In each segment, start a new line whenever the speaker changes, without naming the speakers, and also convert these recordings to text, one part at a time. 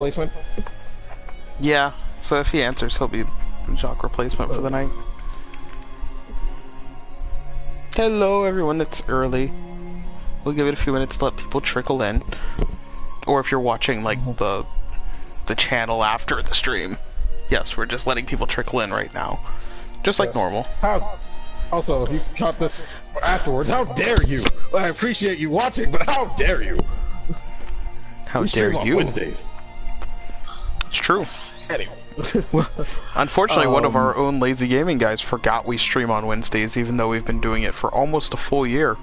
Replacement?
Yeah, so if he answers, he'll be Jock replacement for the night. Hello everyone, it's early. We'll give it a few minutes to let people trickle in. Or if you're watching like the channel after the stream. Yes, we're just letting people trickle in right now. Just like normal.
Also, if you caught this afterwards, how dare you? Well, I appreciate you watching, but how dare you?
How
we
dare
stream
you?
On Wednesdays.
It's true.
Anyway.
Unfortunately, one of our own lazy gaming guys forgot we stream on Wednesdays, even though we've been doing it for almost a full year.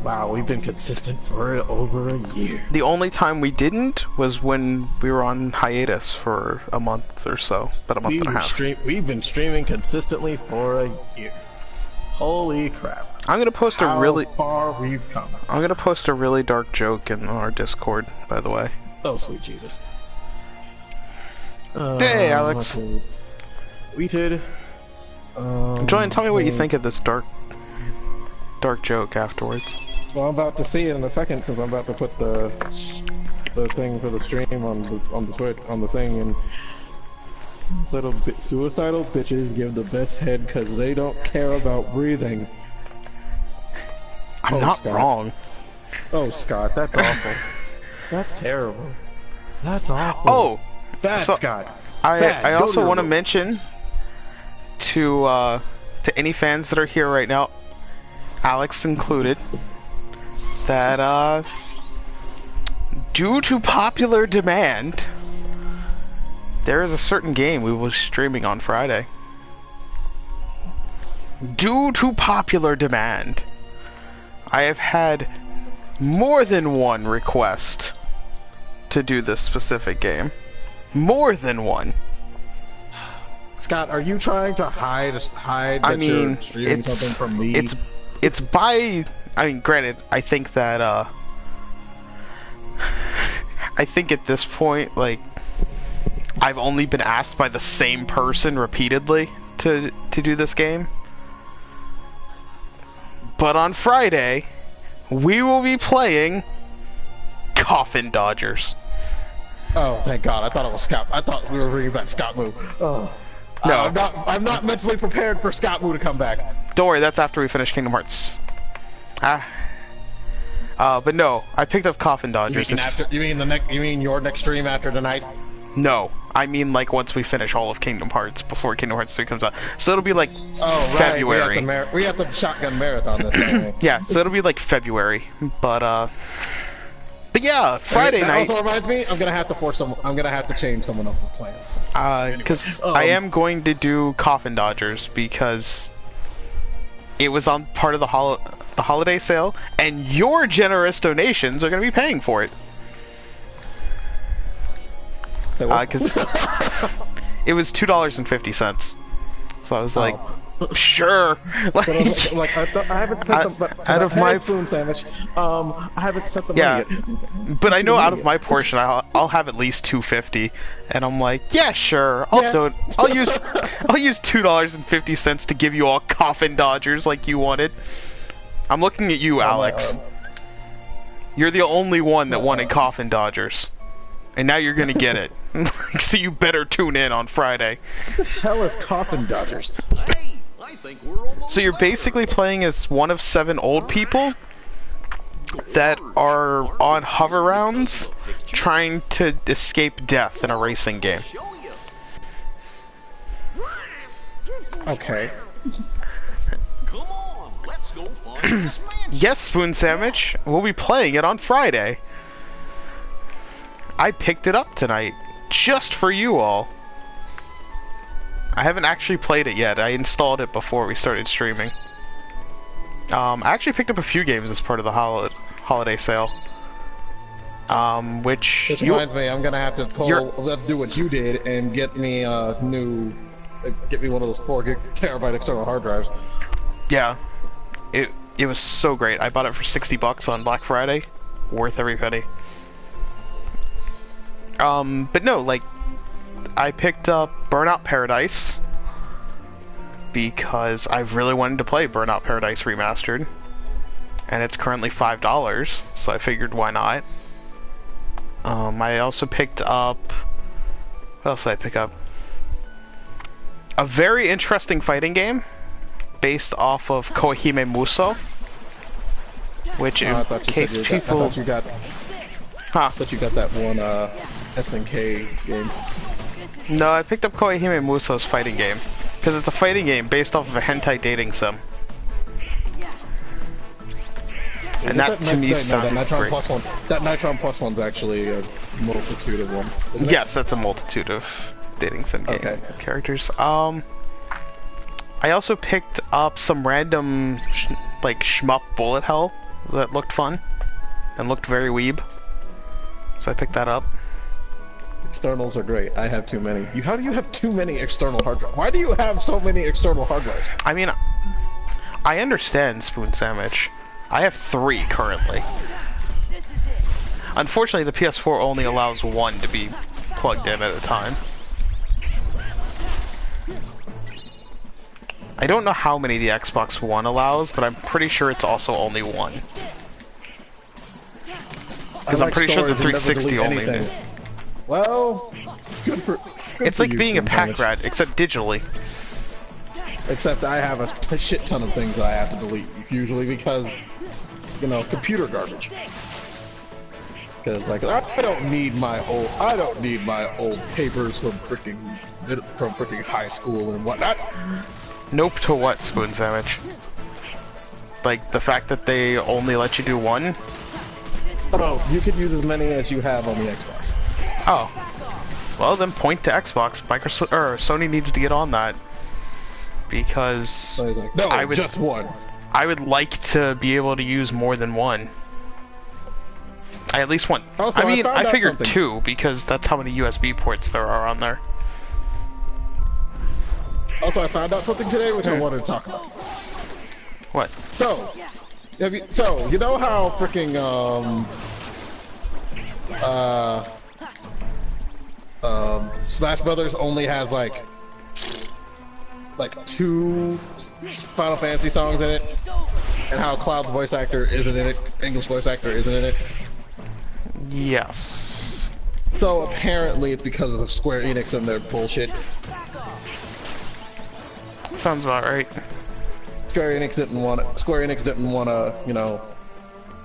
Wow, we've been consistent for over a year.
The only time we didn't was when we were on hiatus for a month or so, about a month and a half.
We've been streaming consistently for a year. Holy crap.
I'm gonna post
How far we've come.
I'm gonna post a really dark joke in our Discord, by the way.
Oh, sweet Jesus.
Hey, Alex.
Tweeted.
Julian, tell me what you think of this dark joke afterwards.
Well, I'm about to see it in a second, since I'm about to put the thing for the stream on the thing, and suicidal bitches give the best head because they don't care about breathing.
I'm not
Scott.
wrong.
Oh, Scott, that's awful. That's terrible. That's awful.
Oh,
bad,
so
Scott.
I also want to mention to any fans that are here right now, Alex included, that due to popular demand, there is a certain game we will be streaming on Friday. Due to popular demand, I have had more than one request to do this specific game. More than one.
Scott, are you trying to hide that you're streaming something from me?
It's by... I mean, granted, I think that, I think at this point, like, I've only been asked by the same person repeatedly to do this game. But on Friday, we will be playing Coffin Dodgers.
Oh, thank God! I thought it was Scott. I thought we were reading about Scott Moo. Oh.
No,
I'm not mentally prepared for Scott Moo to come back.
Don't worry, that's after we finish Kingdom Hearts. But no, I picked up Coffin Dodgers.
You mean your next stream after tonight?
No, I mean like once we finish all of Kingdom Hearts before Kingdom Hearts 3 comes out. So it'll be like February.
We have the shotgun marathon this time.
Yeah, so it'll be like February. But yeah, Friday night.
That also reminds me, I'm gonna have to change someone else's plans.
Because I am going to do Coffin Dodgers because it was on part of the holiday sale, and your generous donations are going to be paying for it. Because it was $2.50, so I was like, sure.
Like I haven't sent them. But
out of my
spoon sandwich, I haven't sent them
yeah,
yet.
but I know out of my portion, I'll have at least $2.50, and I'm like, yeah, sure, I'll use $2.50 to give you all Coffin Dodgers like you wanted. I'm looking at you, Alex. You're the only one that wanted Coffin Dodgers. And now you're gonna get it. So you better tune in on Friday.
What the hell is Coffin Dodgers?
Hey, I think we're almost
so you're basically playing as one of 7 old people that are on hover rounds trying to escape death in a racing game.
Okay.
Come on, let's go find this mansion.
Yes, Spoon Sandwich. We'll be playing it on Friday. I picked it up tonight, just for you all. I haven't actually played it yet. I installed it before we started streaming. I actually picked up a few games as part of the holiday sale. Which
reminds me, I'm gonna have to do what you did and get me a new, get me one of those 4 terabyte external hard drives.
Yeah, it was so great. I bought it for $60 on Black Friday, worth every penny. But no, like, I picked up Burnout Paradise because I've really wanted to play Burnout Paradise Remastered, and it's currently $5, so I figured why not. I also picked up... What else did I pick up? A very interesting fighting game based off of Koihime Muso. Which, in case people...
I thought you got...
Huh.
I thought you got that one, SNK game.
No, I picked up Koihime Muso's fighting game. Because it's a fighting game based off of a hentai dating sim. And that to me sounded great.
That Nitron Plus one's actually a multitude of ones.
Yes, that's a multitude of dating sim game characters. I also picked up some random like shmup bullet hell that looked fun and looked very weeb. So I picked that up.
Externals are great. I have too many. How do you have too many external hard drives? Why do you have so many external hard drives?
I mean, I understand, Spoon Sandwich. I have 3 currently. Unfortunately, the PS4 only allows 1 to be plugged in at a time. I don't know how many the Xbox One allows, but I'm pretty sure it's also only 1. Because I'm pretty sure the 360 only did.
Well, good
it's like being a pack rat, except digitally.
Except I have a shit ton of things that I have to delete, usually because, you know, computer garbage. Because like I don't need my old papers from freaking high school and whatnot.
Nope to what, Spoon Sandwich? Like the fact that they only let you do 1?
Oh, you could use as many as you have on the Xbox.
Oh, well then point to Xbox. Microsoft or Sony needs to get on that because
so he's like, no, just 1.
I would like to be able to use more than 1. I at least want.
Also,
I mean, I figured
something.
2 because that's how many USB ports there are on there.
Also, I found out something today which I wanted to talk about.
What?
So, you know how freaking Smash Brothers only has like 2 Final Fantasy songs in it, and how Cloud's voice actor isn't in it, English voice actor isn't in it?
Yes.
So apparently it's because of Square Enix and their bullshit.
Sounds about right.
Square Enix didn't want to, you know,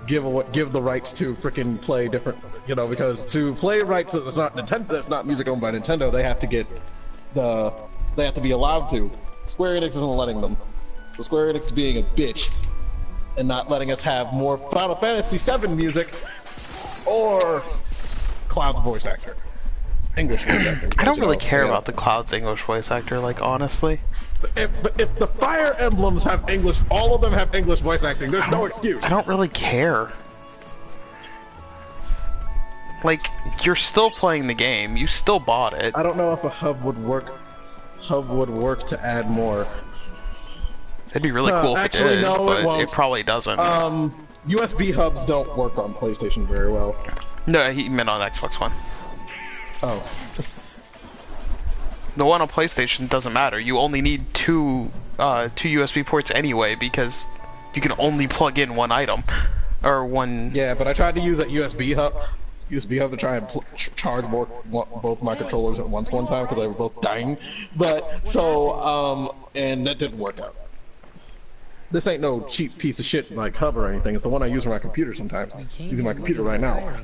give the rights to freaking play different, you know, because to play rights that's not Nintendo, that's not music owned by Nintendo, they have to be allowed to. Square Enix isn't letting them. So Square Enix is being a bitch and not letting us have more Final Fantasy VII music or Cloud's voice actor. English voice actor.
I don't really care about the Cloud's English voice actor, like, honestly.
If the Fire Emblems have English, all of them have English voice acting, there's no excuse.
I don't really care. Like, you're still playing the game, you still bought it.
I don't know if a hub would work to add more.
It'd be really cool if
actually,
it did,
no,
but it probably doesn't.
USB hubs don't work on PlayStation very well.
No, he meant on Xbox One.
Oh.
The one on PlayStation doesn't matter. You only need two USB ports anyway because you can only plug in 1 item or 1.
Yeah, but I tried to use that USB hub to try and charge both my controllers at once one time because they were both dying. But so and that didn't work out. This ain't no cheap piece of shit like hub or anything. It's the one I use for my computer sometimes. I'm using my computer right now.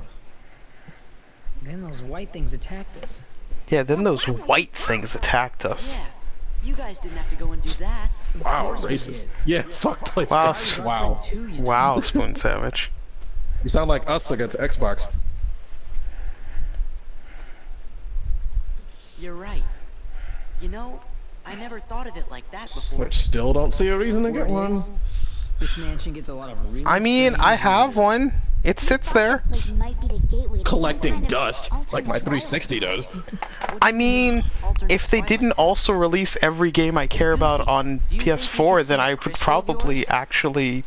Then those white things attacked us.
Yeah, then those white things attacked us.
Yeah, you guys didn't have to go and do that.
Wow, racist. Yeah, fuck PlayStation.
Wow. Wow, Spoon Sandwich.
You sound like us against Xbox.
You're right. You know, I never thought of it like that before.
Which still don't see a reason to get one.
This mansion gets a lot of really
I mean, I have one. It sits there.
Collecting dust, like my 360 does.
I mean, if they didn't also release every game I care about on PS4, then I would probably actually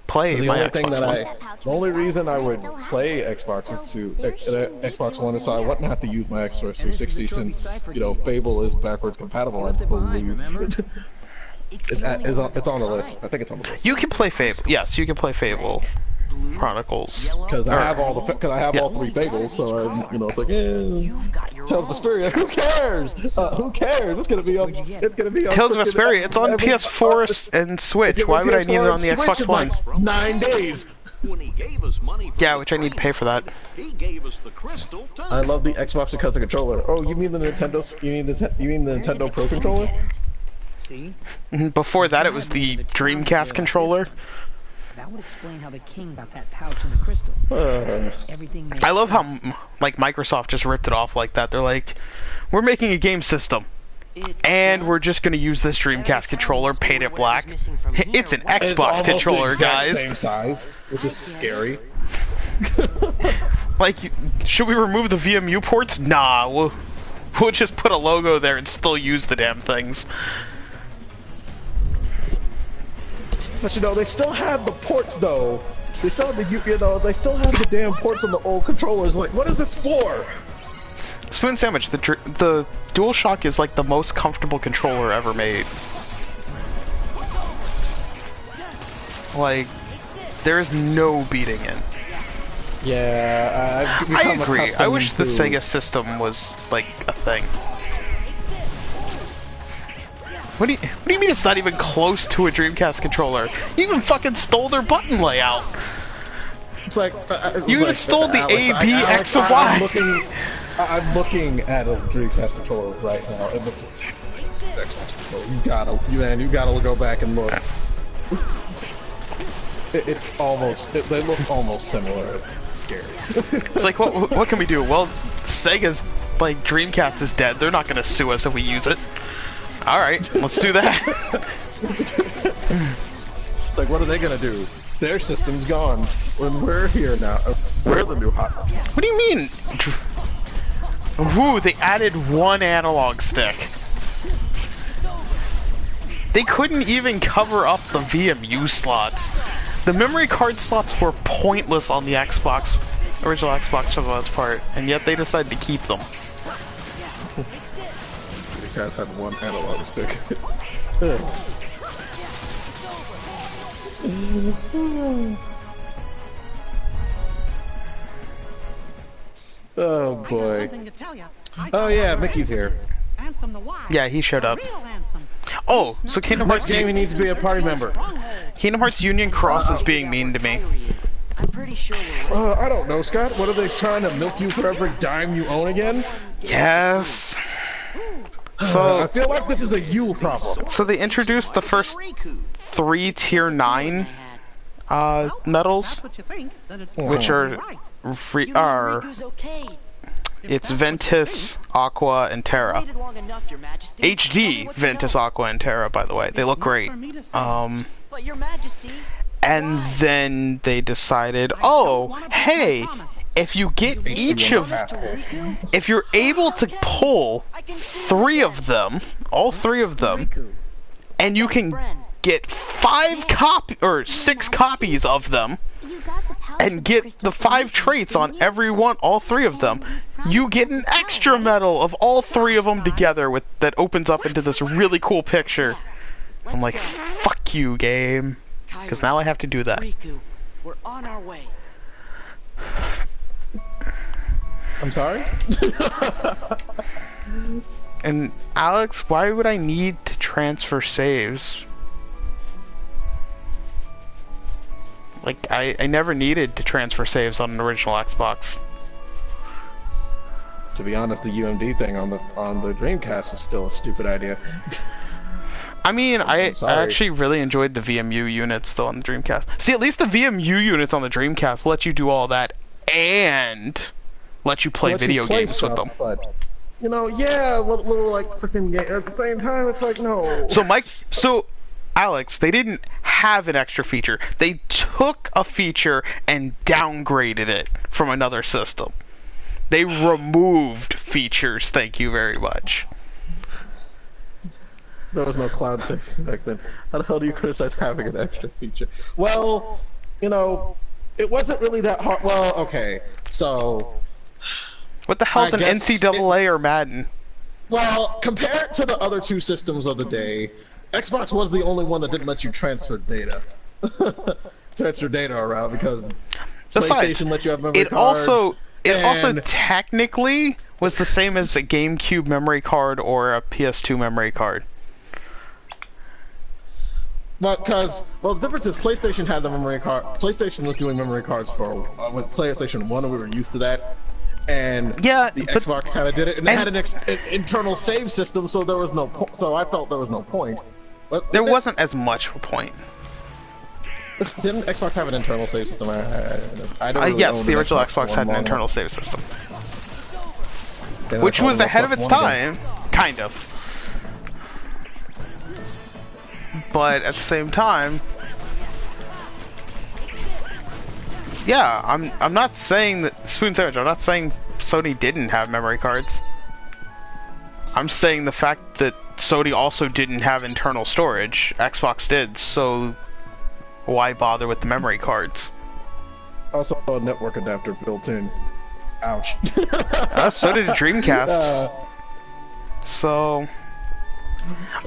play
So
my Xbox One.
the only reason I would play Xbox is Xbox One is so I wouldn't have to use my Xbox 360 since, you know, Fable is backwards compatible. I believe. It's on the list. I think it's on the list.
You can play Fable. Yes, you can play Fable. Chronicles.
Because I have all all three Fables, so you know, it's like, Tales of Vesperia. Who cares? Who cares? It's gonna be on. It's gonna be on.
Tales of Vesperia. It's on PS4 and Switch. Why would I need it on the Xbox One?
Like 9 days.
When he gave us money for
Yeah,
the
which I need to pay for that.
He gave us the crystal too.
I love the Xbox because of the controller. Oh, you mean the Nintendo? You mean the Nintendo Pro controller?
See?
Before that, it was the Dreamcast controller.
That would explain how the king got that pouch in the crystal. Everything makes
I love how
sense.
like Microsoft just ripped it off like that. They're like, we're making a game system, and we're just gonna use this Dreamcast controller, paint it black. It's an
It's
Xbox
almost
controller,
the exact
guys.
Same size, which is scary.
Like, should we remove the VMU ports? Nah, we'll just put a logo there and still use the damn things.
But you know, they still have the ports though. They still have they still have the damn ports on the old controllers. Like, what is this for?
Spoon Sandwich, the DualShock is like the most comfortable controller ever made. Like, there is no beating it.
Yeah,
I agree. I wish the Sega system was like a thing. What do you mean it's not even close to a Dreamcast controller? You even fucking stole their button layout.
It's like
You even stole the A, B, X, and Y.
I'm looking at a Dreamcast controller right now. It looks exactly like the Xbox controller. You gotta go back and look. It's almost. They look almost similar. It's scary.
It's like, what can we do? Well, Sega's like Dreamcast is dead. They're not gonna sue us if we use it. All right, let's do that.
It's like, what are they gonna do? Their system's gone. When we're here now, we're the new hotness.
What do you mean? Ooh, they added one analog stick. They couldn't even cover up the VMU slots. The memory card slots were pointless on the original Xbox for the most part, and yet they decided to keep them.
You guys had one analog stick. Oh boy. Oh yeah, Mickey's here.
Yeah, he showed up. Oh, so Kingdom Hearts
Jamie needs to be a party member.
Kingdom Hearts Union Cross is being mean to me.
I'm pretty sure we're
I don't know, Scott. What are they trying to milk you for every dime you own again?
Yes.
I
So,
feel like this is a you problem.
so they introduced the first 3 Tier 9 medals, which are
Riku's okay.
it's Ventus, Aqua, and Terra.
Waited long enough, Your Majesty.
HD Ventus, Aqua, and Terra, by the way. They look great.
But Your Majesty,
And then they decided, oh, hey, if you get each of, if you're able to pull 3 of them, all 3 of them, and you can get 6 copies of them, and get the 5 traits on every one, all 3 of them, you get an extra medal of all 3 of them together with that opens up into this really cool picture. I'm like, fuck you, game. Because now I have to do that.
Riku, we're on our way.
I'm sorry?
And Alex, why would I need to transfer saves? Like, I never needed to transfer saves on an original Xbox.
To be honest, the UMD thing on the Dreamcast is still a stupid idea.
I mean, I
sorry.
actually really enjoyed the VMU units though on the Dreamcast. See, at least the VMU units on the Dreamcast let you do all that and let you play video games with them.
But, you know, yeah, little like freaking game. At the same time, it's like no.
So Alex, they didn't have an extra feature. They took a feature and downgraded it from another system. They removed features. Thank you very much.
There was no cloud saving back then. How the hell do you criticize having an extra feature? Well, you know, it wasn't really that hard. Well, okay, so.
What the hell's
I
an
guess
NCAA or Madden?
Well, compared to the other 2 systems of the day, Xbox was the only one that didn't let you transfer data. transfer data around because
Besides,
PlayStation lets you have memory
it
cards.
also technically was the same as a GameCube memory card or a PS2 memory card.
Well, the difference is PlayStation had the memory card. PlayStation was doing memory cards for with PlayStation 1, and we were used to that. And
Yeah,
the
but,
Xbox kind of did it, and they had an internal save system, so there was no. So I felt there was no point. But
there wasn't as much of a point.
Didn't Xbox have an internal save system? I don't really
yes,
own
the
an
original
Xbox
Xbox had an
One
internal save system,
long.
which was ahead of its time, kind of. But at the same time, yeah, I'm not saying that Spoon Sandwich. I'm not saying Sony didn't have memory cards. I'm saying the fact that Sony also didn't have internal storage. Xbox did, so why bother with the memory cards?
Also, a network adapter built in. Ouch.
So did Dreamcast. So,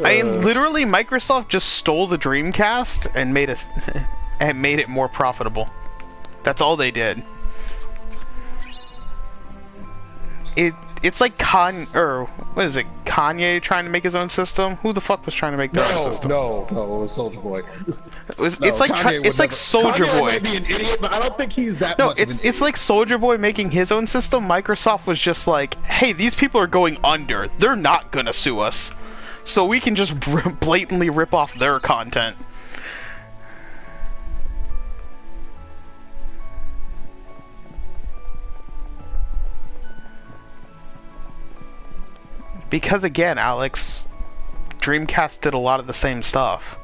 I mean, literally, Microsoft just stole the Dreamcast and made it more profitable. That's all they did. It's like what is it? Kanye trying to make his own system? Who the fuck was trying to make their own system?
No, it was Soulja Boy.
It's like Soulja Boy.
Kanye may be an idiot, but I don't think he's that.
No,
much of an
it's like Soulja Boy making his own system. Microsoft was just like, hey, these people are going under. They're not gonna sue us, so we can just blatantly rip off their content. Because again, Alex, Dreamcast did a lot of the same stuff.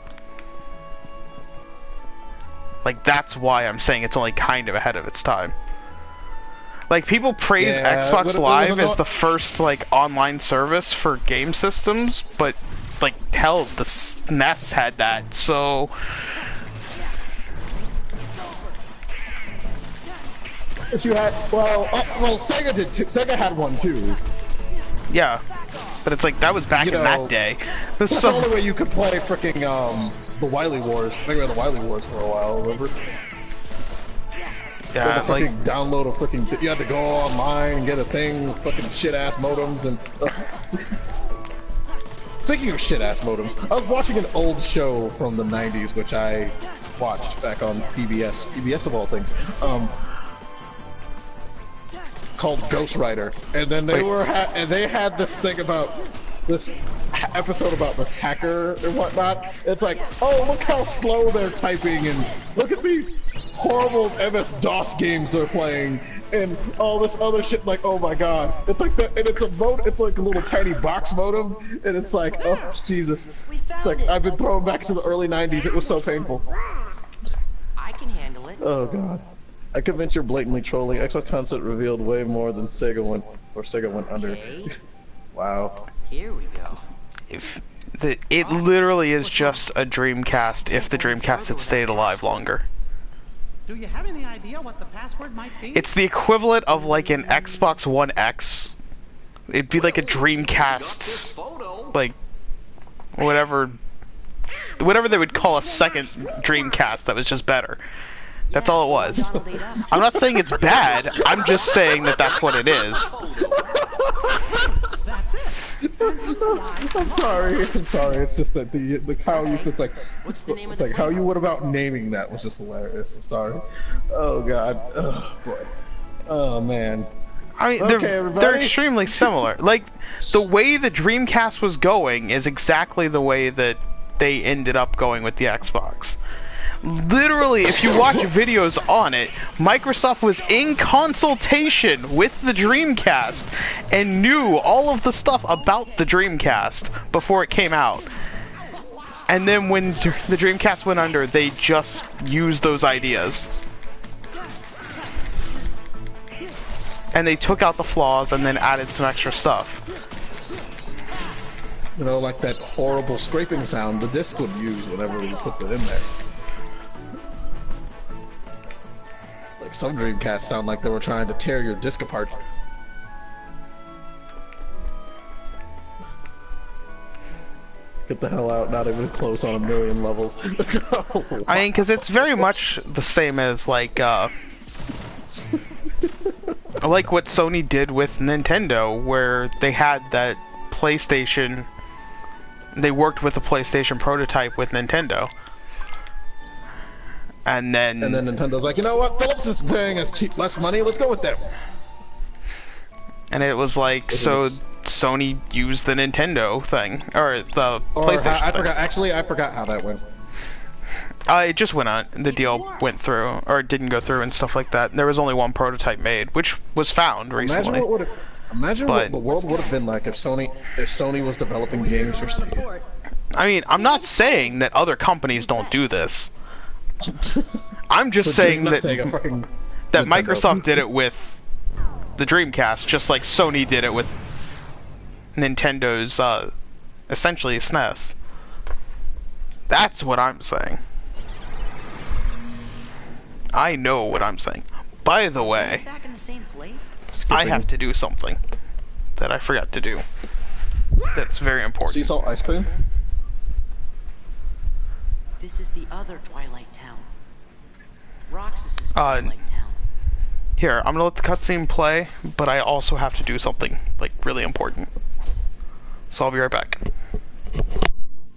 Like, that's why I'm saying it's only kind of ahead of its time. Like, people praise Xbox Live as the first, like, online service for game systems, but, like, hell, the SNES had that, so...
But you had, well, Sega did too. Sega had one too.
Yeah, but it's like, that was back in that day.
That's the only way you could play fricking, the Wily Wars. I think we had the Wily Wars for a while, remember?
Yeah, like...
download a fricking... You had to go online and get a thing, fucking shit-ass modems and... Speaking of shit-ass modems, I was watching an old show from the 90s, which I watched back on PBS of all things, called Ghost Rider, and then they had this thing about this episode about this hacker and whatnot. It's like, oh, look how slow they're typing, and look at these horrible MS-DOS games they're playing, and all this other shit. Like, oh my god, it's like and it's like a little tiny box modem, and it's like, oh Jesus, it's like I've been thrown back to the early 90s. It was so painful.
I can handle it.
Oh god. I convinced you're blatantly trolling. Xbox concept revealed way more than Sega went under. Wow.
Here we go.
It literally is just a Dreamcast if the Dreamcast had stayed alive longer.
Do you have any idea what the password might be?
It's the equivalent of like an Xbox One X. It'd be like a Dreamcast, like whatever they would call a second Dreamcast that was just better. That's all it was. I'm not saying it's bad, I'm just saying that that's what it is.
I'm sorry. It's just that the how you it's like
What's the name of
it's
the
like how
flavor?
you went about naming that was just hilarious. I'm sorry. Oh god. Oh boy. Oh man.
I mean,
Okay,
they're
everybody.
extremely similar. Like, the way the Dreamcast was going is exactly the way that they ended up going with the Xbox. Literally, if you watch videos on it, Microsoft was in consultation with the Dreamcast and knew all of the stuff about the Dreamcast before it came out. And then when the Dreamcast went under, they just used those ideas. And they took out the flaws and then added some extra stuff.
You know, like that horrible scraping sound the disc would use whenever we put it in there. Like some Dreamcasts sound like they were trying to tear your disc apart. Get the hell out. Not even close on 1,000,000 levels.
I mean, because it's very much the same as, like what Sony did with Nintendo, where they had that PlayStation... They worked with the PlayStation prototype with Nintendo. And then
Nintendo's like, you know what? Philips is paying us less money. Let's go with them.
And it was like, so Sony used the Nintendo thing, or the PlayStation
I
thing.
I forgot how that went.
It just went on. The deal went through, or it didn't go through and stuff like that. There was only one prototype made, which was found recently.
Imagine what the world would have been like if Sony was developing games for Sega.
I mean, I'm not saying that other companies don't do this. I'm just saying that Microsoft did it with the Dreamcast, just like Sony did it with Nintendo's, essentially SNES. That's what I'm saying. I know what I'm saying. By the way,
Back in the same place?
I have to do something that I forgot to do. That's very important.
Sea salt ice cream?
This is the other Twilight Town. Roxas's Twilight Town.
Here, I'm gonna let the cutscene play, but I also have to do something, like, really important. So I'll be right back.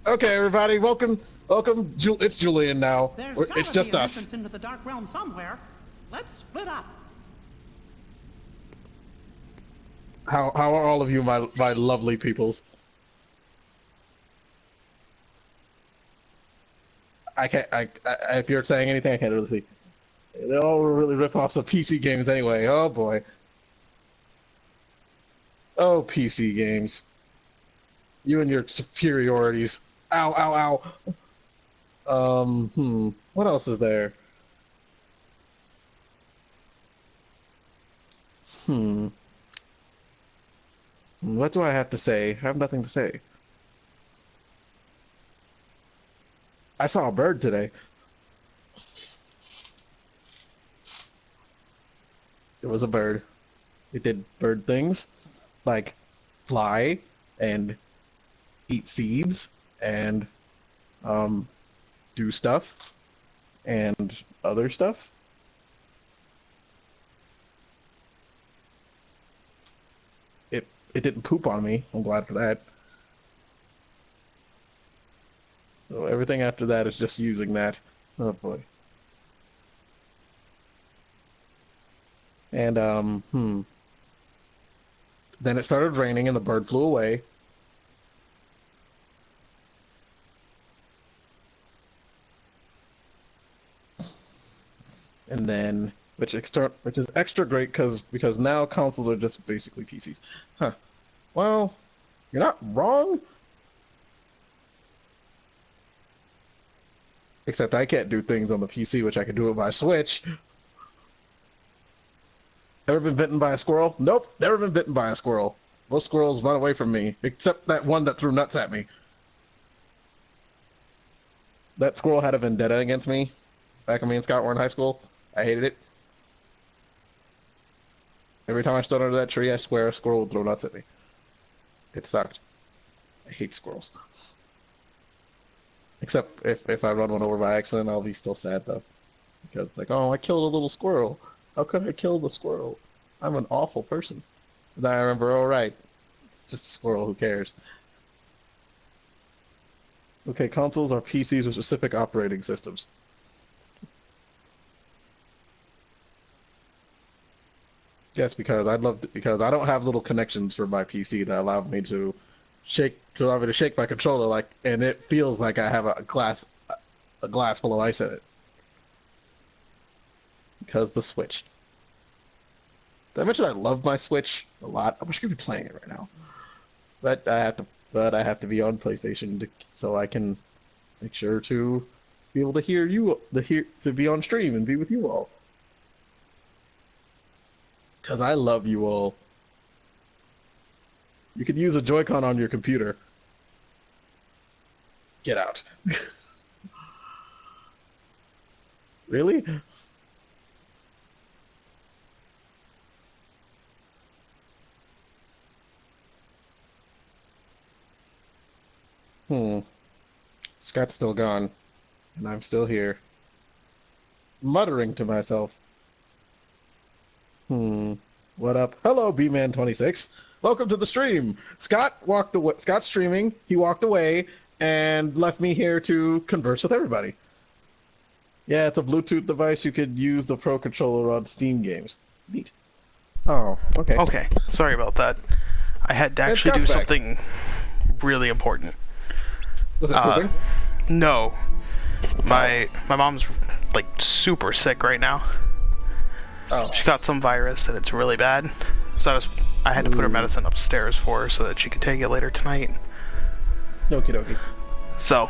Okay, everybody, welcome. It's Julian now. It's just us.
Into the dark realm somewhere. Let's split up.
How are all of you, my lovely peoples? I can't. If you're saying anything, I can't really see. They all really rip off the PC games anyway. Oh boy. Oh, PC games. You and your superiorities. Ow, ow, ow. What else is there? What do I have to say? I have nothing to say. I saw a bird today. It was a bird. It did bird things, like fly and eat seeds and do stuff and other stuff. It didn't poop on me. I'm glad for that. So everything after that is just using that. Oh boy. And then it started raining and the bird flew away. And then which is extra great because now consoles are just basically PCs. Huh. Well, you're not wrong. Except I can't do things on the PC, which I can do it by Switch. Ever been bitten by a squirrel? Nope, never been bitten by a squirrel. Most squirrels run away from me, except that one that threw nuts at me. That squirrel had a vendetta against me back when me and Scott were in high school. I hated it. Every time I stood under that tree, I swear a squirrel would throw nuts at me. It sucked. I hate squirrels. Except if I run one over by accident, I'll be still sad though. Because it's like, oh, I killed a little squirrel. How could I kill the squirrel? I'm an awful person. And then I remember, oh right, it's just a squirrel, who cares? Okay, consoles are PCs with specific operating systems. Yes, because because I don't have little connections for my PC that allow me to shake my controller and it feels like I have a glass full of ice in it. Because the Switch. Did I mention I love my Switch a lot? I wish I could be playing it right now. But I have to be on PlayStation so I can make sure to be able to to be on stream and be with you all. Because I love you all. You could use a Joy-Con on your computer. Get out. Really? Scott's still gone, and I'm still here, muttering to myself. What up? Hello, B-Man26. Welcome to the stream. Scott walked away. Scott's streaming. He walked away and left me here to converse with everybody. Yeah, it's a Bluetooth device. You could use the Pro Controller on Steam games. Neat. Oh, okay.
Okay, sorry about that. I had to actually do something really important.
Was it pooping?
No. My mom's like super sick right now.
Oh.
She got some virus and it's really bad. So I had to put her medicine upstairs for her so that she could take it later tonight.
Okie dokie. So,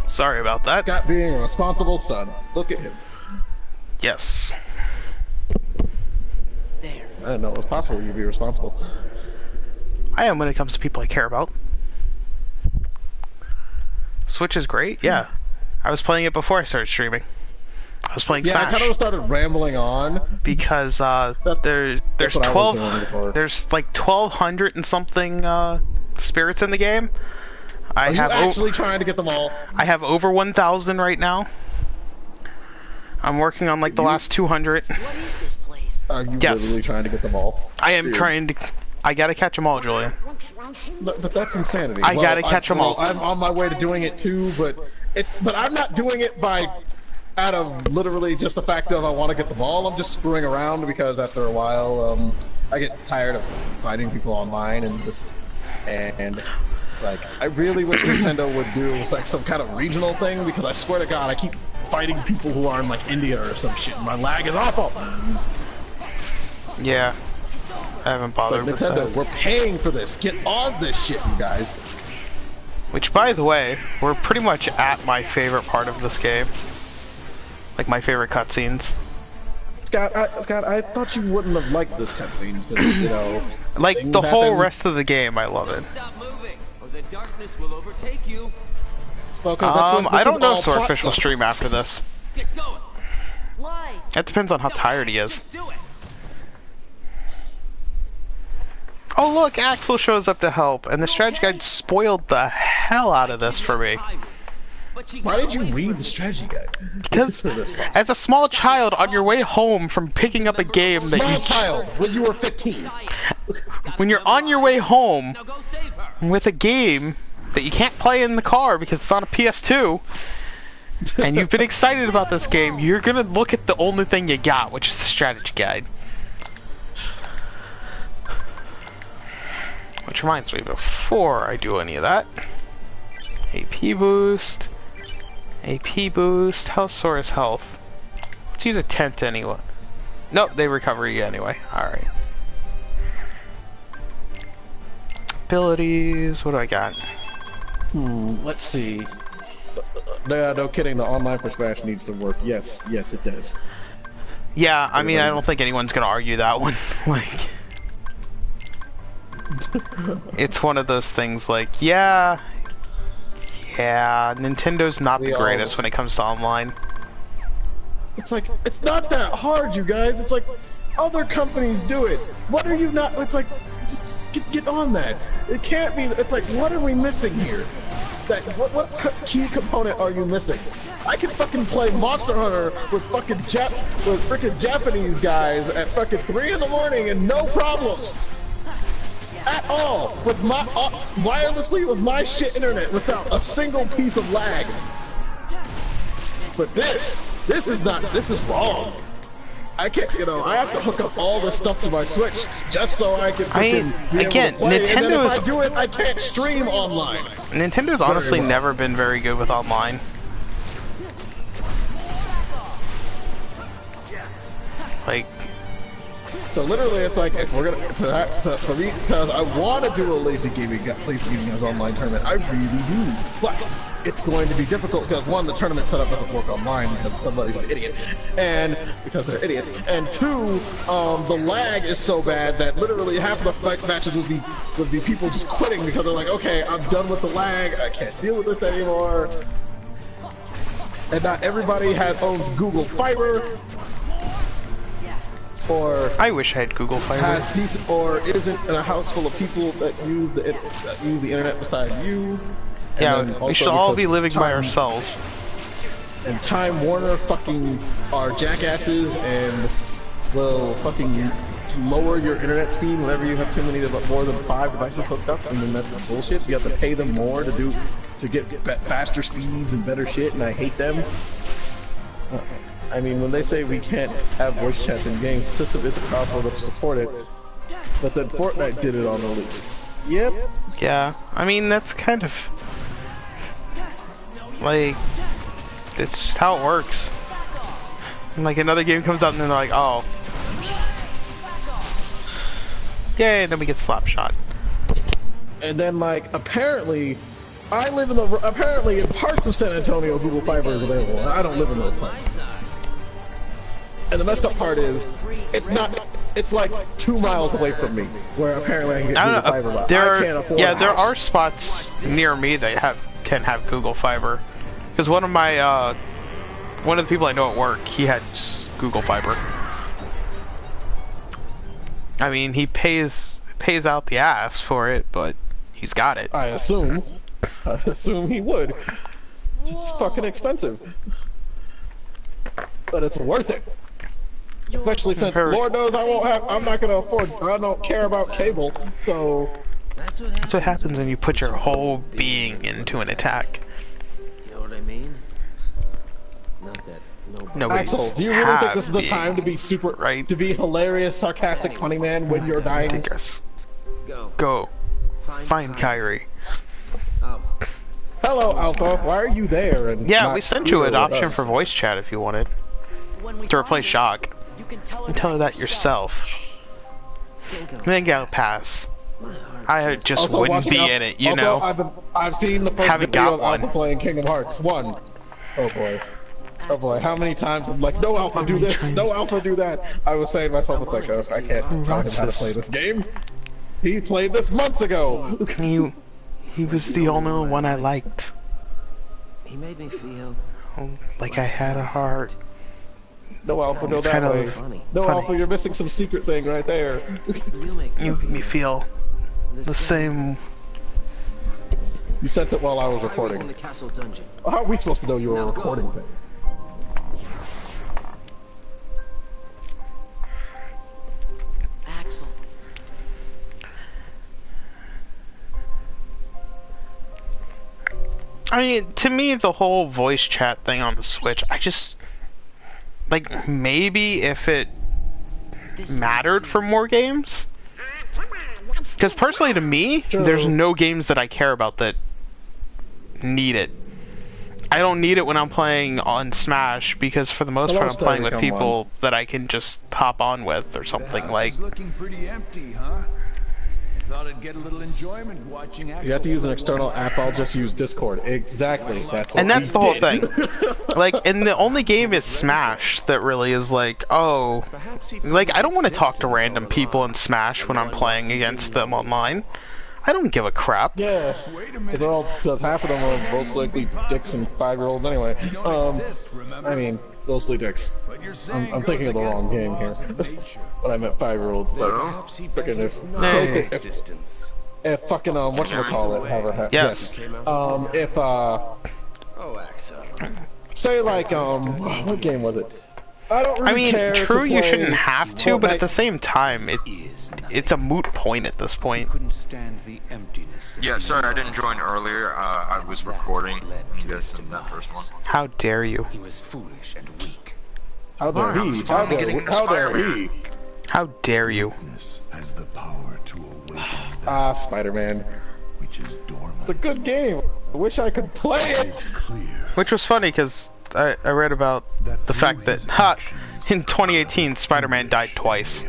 sorry about that.
Scott being a responsible son. Look at him.
Yes.
There.
I didn't know it was possible you'd be responsible.
I am when it comes to people I care about. Switch is great, yeah. I was playing it before I started streaming. I was playing Smash.
Yeah, I kind of started rambling on
because there's like 1,200 and something spirits in the game.
Are you actually trying to get them all?
I have over 1,000 right now. I'm working on like the last 200.
What is this place?
Are you literally trying to get them all?
I am trying to. I gotta catch them all, Julian.
But that's insanity.
I gotta catch them all.
I'm on my way to doing it too, but I'm not doing it out of literally just the fact of I want to get them all. I'm just screwing around because after a while, I get tired of fighting people online and it's like I really wish Nintendo would do like some kind of regional thing because I swear to God I keep fighting people who are in like India or some shit and my lag is awful.
Yeah. I haven't bothered with
Nintendo,
that.
we're paying for this. Get on this shit, you guys.
Which, by the way, we're pretty much at my favorite part of this game. Like my favorite cutscenes.
Scott, I thought you wouldn't have liked this cutscene since, you know...
Like, the whole rest of the game, I love it.
Stop moving, or the darkness will overtake you.
Well,
I don't know Swordfish will stream after this.
Get going.
Why?
It depends on how tired he is.
Just do it.
Oh look, Axel shows up to help, and the strategy guide spoiled the hell out of this for me.
Why did you read the strategy guide?
Because as a small child on your way home from picking up a game that
Small child, when you were 15.
When you're on your way home with a game that you can't play in the car because it's on a PS2, and you've been excited about this game, you're gonna look at the only thing you got, which is the strategy guide. Which reminds me, before I do any of that, AP boost, how sore is health? Let's use a tent anyway. Nope, they recover you anyway. Alright. Abilities, what do I got?
Let's see. No kidding, the online for Smash needs some work. Yes, it does.
Yeah, I mean, I don't think anyone's gonna argue that one. Like... It's one of those things like, yeah, Nintendo's not the greatest when it comes to online.
It's like, it's not that hard, you guys. It's like, other companies do it. What are you not, it's like, just get on that. It can't be, it's like, what are we missing here? That, what key component are you missing? I can fucking play Monster Hunter with freaking Japanese guys at fucking 3 in the morning and no problems. At all, with my wirelessly with my shit internet without a single piece of lag. But this is wrong. I can't, I have to hook up all this stuff to my Switch just so I can
again,
Nintendo. And then if I do it, I can't stream online.
Nintendo's honestly never been very good with online. Like.
So literally, it's like if we're gonna for me, because I want to do a lazy gaming as online tournament, I really do, but it's going to be difficult because one, the tournament setup doesn't work online because somebody's an idiot, and because they're idiots, and two, the lag is so bad that literally half of the fight matches would be people just quitting because they're like, okay, I'm done with the lag, I can't deal with this anymore, and not everybody owns Google Fiber. or
I wish I had Google Fiber.
has decent, or isn't in a house full of people that use the internet besides you. And
Yeah,
then
we
also
should all be
because
living by ourselves.
And Time Warner fucking are jackasses and will fucking lower your internet speed whenever you have too many more than 5 devices hooked up, and then that's bullshit. You have to pay them more to get faster speeds and better shit, and I hate them. I mean, when they say we can't have voice chats in games, the system isn't powerful enough to support it. But then Fortnite did it on release. Yep.
Yeah, I mean that's kind of like it's just how it works. And, like another game comes out and then they're like, oh, yay, and then we get slapshot.
And then like apparently, apparently in parts of San Antonio, Google Fiber is available. I don't live in those parts. And the messed up part is, it's like 2 miles away from me, where apparently I can get Google Fiber, but I can't afford a
there
house.
are spots near me that can have Google Fiber. Because one of the people I know at work, he had Google Fiber. I mean, he pays out the ass for it, but he's got it.
I assume he would. It's fucking expensive. But it's worth it. Especially since Lord knows I'm not gonna afford, I don't care about cable, so...
That's what happens when you put your whole being into an attack.
You know what I mean? Not that
Nobody's
Axel, do you really think this is the time to be to be hilarious, sarcastic, funny man when you're dying?
Go. Find Kyrie.
Hello, Alpha. Why are you there? And
yeah, we sent you an option for voice chat if you wanted. To replace Shock. You can tell her that yourself. Then Gal Pass. I just
also,
wouldn't be in it, you know?
I've seen the first video of Alpha playing Kingdom Hearts 1. Oh boy. Oh boy, how many times I'm like, no Alpha do this, no Alpha do that. I was saying to myself, it's like, oh, I can't tell him how to play this game. He played this months ago!
He was the only one I liked.
He made me feel
like I had a heart.
No Alpha, go that way. No Alpha, you're missing some secret thing right there.
You make me feel the same.
You sent it while I was recording. How are we supposed to know you were recording things?
Axel.
I mean, to me, the whole voice chat thing on the Switch, I just... Like, maybe if it mattered for more games? Because personally, to me, there's no games that I care about that need it. I don't need it when I'm playing on Smash, because for the most part I'm playing with people that I can just hop on with or something like...
It's looking pretty empty, huh? Thought I'd get a little enjoyment watching Axel.
You have to use an external app, I'll just use Discord. Exactly, that's what
And that's the whole thing. Like, and the only game is Smash that really is like, oh... Like, I don't want to talk to random people in Smash when I'm playing against them online. I don't give a crap.
Yeah, because half of them are most likely dicks and 5-year-olds anyway. I mean, mostly dicks. I'm thinking of the wrong game here. But I meant 5-year-olds. Like, freaking if fucking whatchamacallit,
yes.
Say like what game was it? I don't really care
true,
to
you
play
shouldn't have to,
Fortnite.
but at the same time, it's a moot point at this point.
Couldn't stand the emptiness.
Yeah, sorry, I didn't join earlier. I was recording this and that first one.
How dare you?
He was foolish and weak.
How dare he? How dare he?
How dare you?
Has the power to awaken
Spider-Man.
which is dormant.
It's a good game. I wish I could play it.
It's clear
Which was funny because I read about the fact that in 2018 Spider-Man died twice.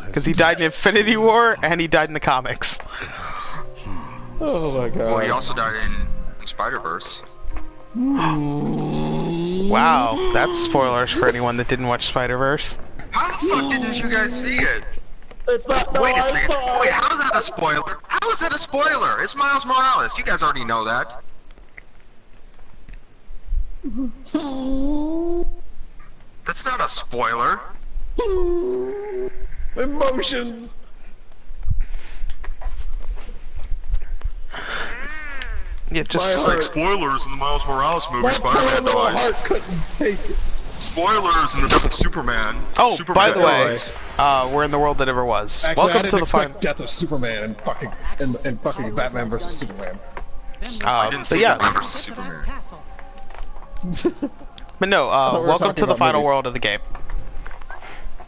Because he died in Infinity War and he died in the comics.
Oh my god.
Well, he also died in Spider-Verse.
Wow, that's spoilers for anyone that didn't watch Spider-Verse.
How the fuck didn't you guys see it?
It's not. No,
Wait a
I
second.
saw
Wait,
it.
how is that a spoiler? How is that a spoiler? It's Miles Morales. You guys already know that. That's not a spoiler.
Emotions.
Yeah, just
It's like spoilers in the Miles Morales movie. Spider-Man
My
dies.
heart couldn't take it.
Spoilers in the death of Superman.
Oh,
Superman
by the way,
dies.
we're in the world that never was.
Actually,
Welcome
I didn't
to the
expect
final.
death of Superman and fucking Batman versus Superman.
I didn't see
yeah.
Batman versus Superman.
But no,
we were
welcome
talking
to the
about
final
movies.
world of the game.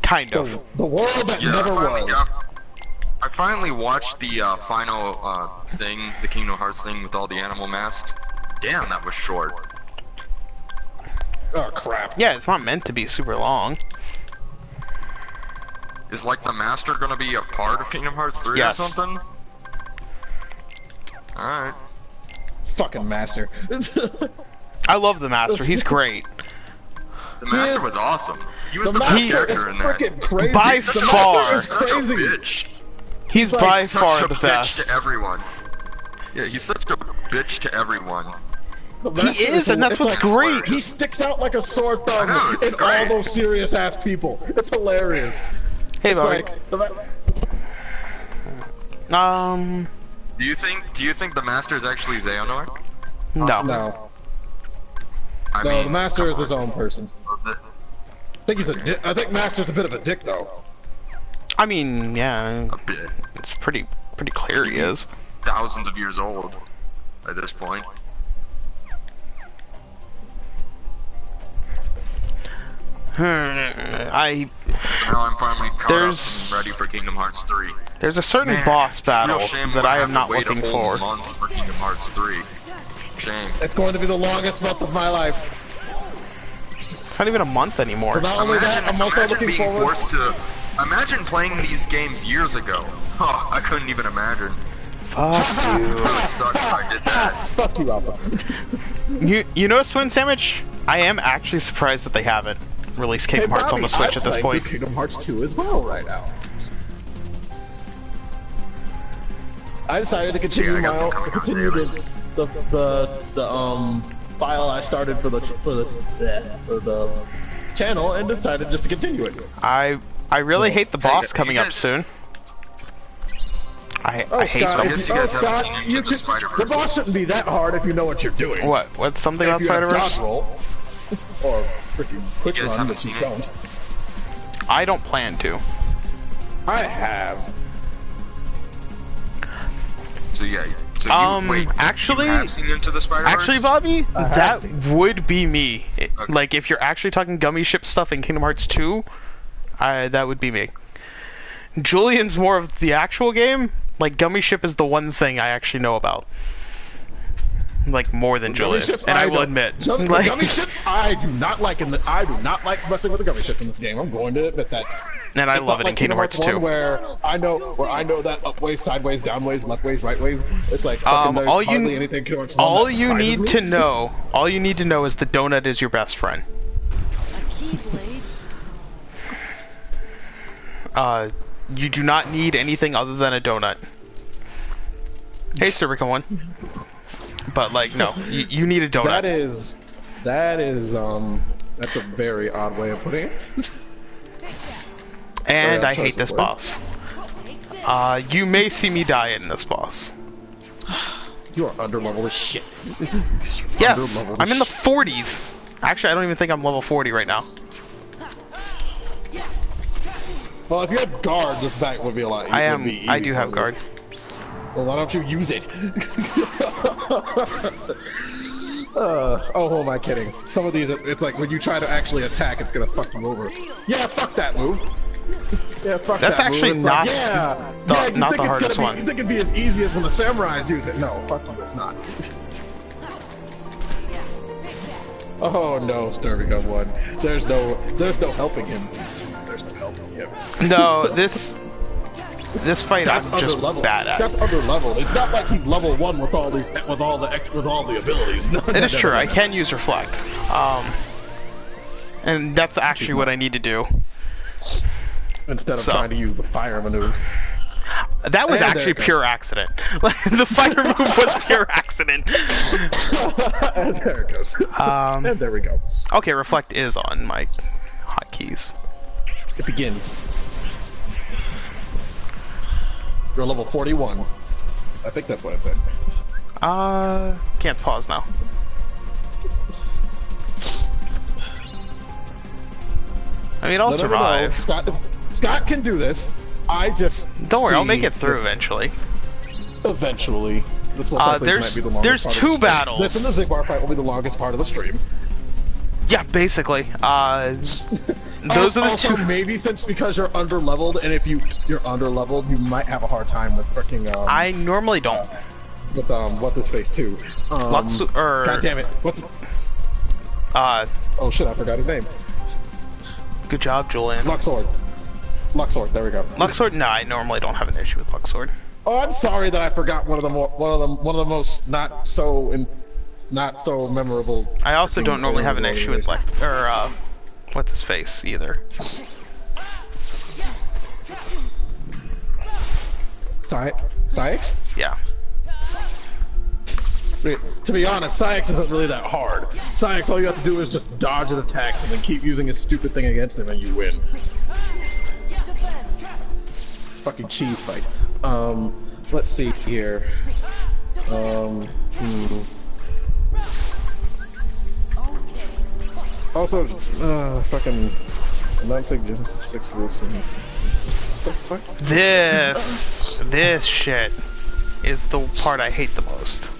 Kind of.
The world that never was.
I finally watched the final thing, the Kingdom Hearts thing with all the animal masks. Damn, that was short.
Oh crap.
Yeah, it's not meant to be super long.
Is like the Master gonna be a part of Kingdom Hearts 3
Yes.
or something? Alright.
Fucking master.
I love the Master. He's great.
The Master was awesome. He was the
master
best character in
is
that.
freaking crazy.
By
He's such a-
far.
he's such a
Crazy.
bitch.
He's
like
by
Such
far
a
the
bitch
best.
to everyone. Yeah, he's such a bitch to everyone.
The
He
master
is, and that's
it's
what's
like,
great.
He sticks out like a sore thumb
I know, it's
in all
great.
those serious ass people. It's hilarious.
Hey,
It's
Bobby.
like
Do you think the Master is actually Xehanort?
No.
no,
I
no.
mean,
The master
come
is his
on.
own person. I think he's a. I think Master's a bit of a dick though.
I mean, yeah,
A bit.
it's pretty clear he is.
Thousands of years old at this point.
I
Now I'm finally caught
There's-
up and ready for Kingdom Hearts 3.
there's a certain
Man,
boss
it's a real
battle
shame
that
we're
I
gonna
am
have
not
to wait
looking
a whole
for.
month for Kingdom Hearts 3. Shame.
It's going to be the longest month of my life.
It's not even a month anymore.
But not only that, I'm also
Imagine
looking
being
forward.
forced to. Imagine playing these games years ago. Oh, I couldn't even imagine.
Fuck
It would suck if I did that.
Fuck you, Alpha.
you. You know, Swin Sandwich? I am actually surprised that they haven't released Kingdom Hearts on the Switch at this point.
Kingdom Hearts 2 as well right now. I decided to continue
Yeah, I got them coming out daily.
the file I started for the channel and decided just to continue it.
I really hate the
Hey,
boss
you
coming up
guys-
soon. I
Oh,
hate
Scott,
them.
I guess you guys haven't seen Into the Spider-Verse.
the boss shouldn't be that hard if you know what you're doing.
What? What's something about
If you have
Spider-Verse?
dodge roll or freaking quick
You guys
run,
haven't
which you
seen it?
don't.
I don't plan to.
I have.
So yeah. So you wait.
actually-
you have seen Into the Spider-Verse?
Actually, Bobby,
I have
that
seen
would be me.
Okay.
Like, if you're actually talking gummy ship stuff in Kingdom Hearts 2, that would be me. Julian's more of the actual game. Like, gummy ship is the one thing I actually know about. Like, more than
Gummy
Julian.
ships,
And I will
don't.
admit.
Gummy
Like,
ships, I do not like I do not like messing with the gummy ships in this game. I'm going to admit that.
and I
It's
love
not
it in
like
Kingdom Hearts
1
2.
where I know that up ways, sideways, down ways, left ways, right ways. It's like fucking there's
all you
hardly
n-
anything Kingdom Hearts 1
All
that
you
surprises
need
me.
to know, is the donut is your best friend. You do not need anything other than a donut. Hey, Cervical one. But like, no, you need a donut.
That's a very odd way of putting it.
And
Yeah,
I hate
choice
this
of
boss. You may see me die in this boss.
You are underleveled as shit.
Yes,
Underleveled
I'm in the
as
40s. Actually, I don't even think I'm level 40 right now.
Well, if you had guard, this back would be a lot.
I do have guard.
Well, why don't you use it? Oh, who am I kidding? Some of these, it's like when you try to actually attack, it's gonna fuck you over. Yeah, fuck that move. Yeah, fuck
That's
that move.
actually
It's
not
like, yeah,
the-
yeah, you
not
think
the
it's
hardest
gonna be,
one.
You think it'd be as easy as when the samurais use it? No, fuck you, it's not. Oh no, Sturby got one. There's no helping him. There's no helping him.
No, this fight
Scott's
I'm just
underleveled.
bad at.
Scott's underleveled. It's not like he's level 1 with all the abilities. No,
It is
no,
true.
no,
I
no.
can use reflect. And that's actually what I need to do.
Instead of
So.
trying to use the fire maneuver.
That was
And there
actually
it goes.
pure accident. Like, the fire move was pure accident.
And there it goes. And there we go.
Okay, reflect is on my hotkeys.
It begins. You're level 41. I think that's what it said.
Can't pause now. I mean, I'll survive.
Scott can do this. I just
don't worry, I'll make it through eventually.
Eventually. This most likely might be the longest
there's
part
two battles.
This and the Zigbar fight will be the longest part of the stream.
Yeah, basically. Those are the
also,
two.
Maybe because you're underleveled, and if you're underleveled, you might have a hard time with freaking.
I normally don't.
With what's his face too. God damn it! What's? Oh shit! I forgot his name.
Good job, Julian.
Luxord. There we go.
Luxord. No, I normally don't have an issue with Luxord.
Oh, I'm sorry that I forgot one of the most not so memorable.
I also don't normally have an issue with what's his face either.
Syx?
Yeah.
To be honest, Syx isn't really that hard. Syx, all you have to do is just dodge his attacks and then keep using his stupid thing against him and you win. It's fucking cheese fight. Let's see here. Also, fucking Leipzig Genesis 6 Wilsons. What the fuck?
This shit is the part I hate the most.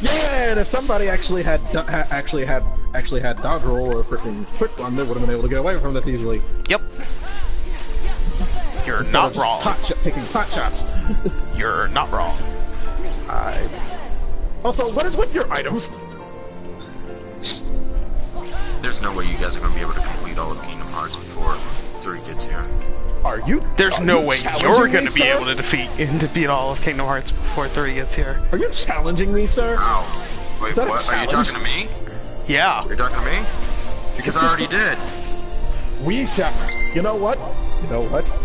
Yeah, and if somebody actually had dodge roll or freaking quick run, they would have been able to get away from this easily.
Yep. You're not wrong.
Taking pot shots.
You're not wrong.
Also, what is with your items?
There's no way you guys are going to be able to complete all of Kingdom Hearts before 3 gets here.
Are you?
There's no way you're going to be able to defeat all of Kingdom Hearts before 3 gets here.
Are you challenging me, sir?
Ow. Wait, what? Are you talking to me?
Yeah.
You're talking to me? Because I already did.
We shall. You know what?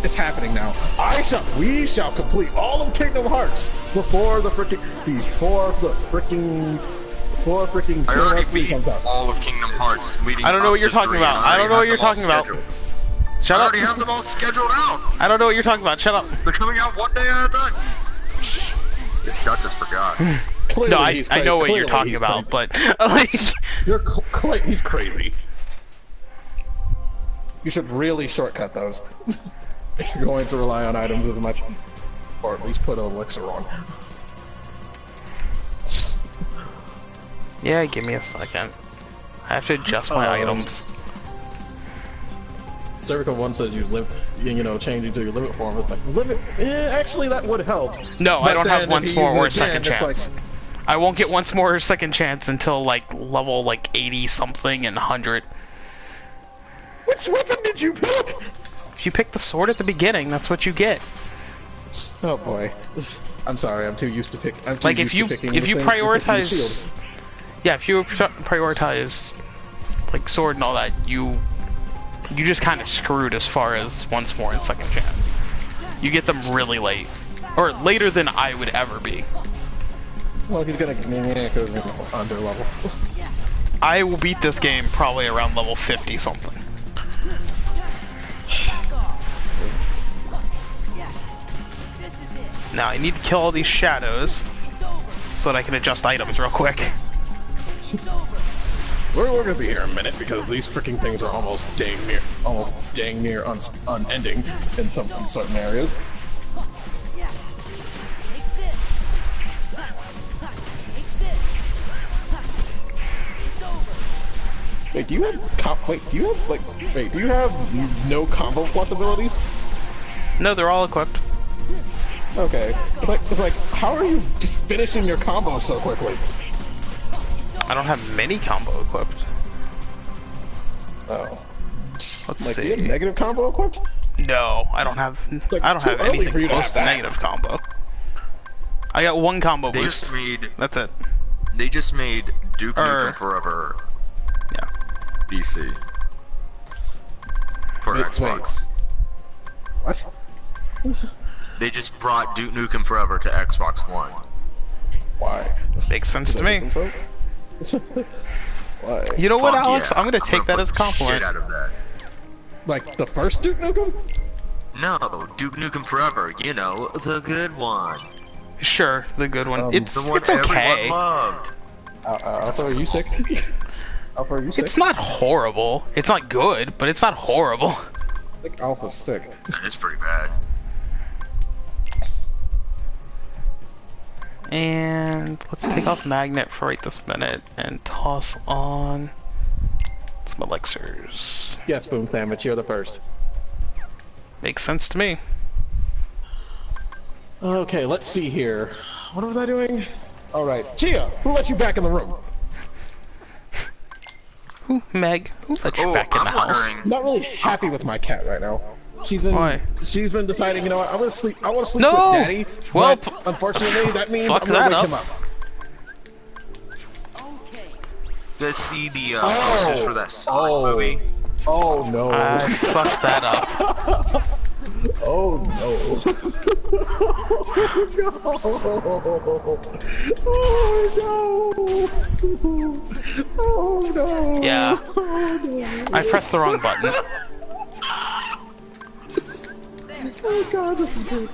It's happening now. We shall complete all of Kingdom Hearts before the freaking.
I already beat all of Kingdom Hearts leading
I don't know what you're talking about. I don't know what you're talking about. Shut up.
I already have them all scheduled out.
I don't know what you're talking about. Shut up.
They're coming out one day at a time. Scott just forgot.
No, I know what you're talking about, but like
he's crazy. You should really shortcut those. If you're going to rely on items as much, or at least put an elixir on.
Yeah, give me a second. I have to adjust my items.
Cervical 1 says change into your limit form. It's like, limit? Actually, that would help.
No,
but
I don't have once more or a second
again,
chance.
Like...
I won't get once more or a second chance until, level, 80 something and 100.
Which weapon did you pick?
If you pick the sword at the beginning, that's what you get.
Oh boy. I'm sorry, I'm too used to picking.
If you prioritize... Yeah, if you prioritize, sword and all that, you just kind of screwed as far as once more and second chance. You get them really late. Or later than I would ever be.
Well, he's gonna go under level.
I will beat this game probably around level 50 something. Now I need to kill all these shadows so that I can adjust items real quick.
We're gonna be here a minute because these freaking things are almost dang near unending in certain areas. Wait, do you have no combo plus abilities?
No, they're all equipped.
Okay. It's like, how are you just finishing your combo so quickly?
I don't have many combo equipped.
Oh.
Let's see.
Do you have negative combo equipped?
No, I don't have. I don't have anything close to negative combo. I got one combo boost. That's it.
They just made Duke Nukem Forever.
Yeah.
PC. For Xbox.
What?
They just brought Duke Nukem Forever to Xbox One.
Why?
Makes sense to me.
Why?
You know what, Alex? Yeah. I'm gonna take that as a compliment.
Shit out of that.
Like the first Duke Nukem?
No, Duke Nukem Forever. You know, the good one.
Sure, the good one.
The one
it's okay.
everyone loved.
Also, are you sick? Alpha, are you sick?
It's not horrible. It's not good, but it's not horrible.
I think Alpha's sick.
It's pretty bad.
And let's take off Magnet for right this minute and toss on some elixirs.
Yes, Boom Sandwich, you're the first.
Makes sense to me.
Okay, let's see here. What was I doing? Alright, Chia, who let you back in the room?
Who, Meg? Who let you back in the house?
I'm not really happy with my cat right now. She's been deciding, you know what, I want to sleep with Daddy.
Well,
but unfortunately, that means I'm
that
gonna wake him up.
You guys see the posters for that Sonic movie?
Oh no.
I fucked that up.
Oh no. Oh no.
Yeah. I pressed the wrong button.
Oh god, this is good.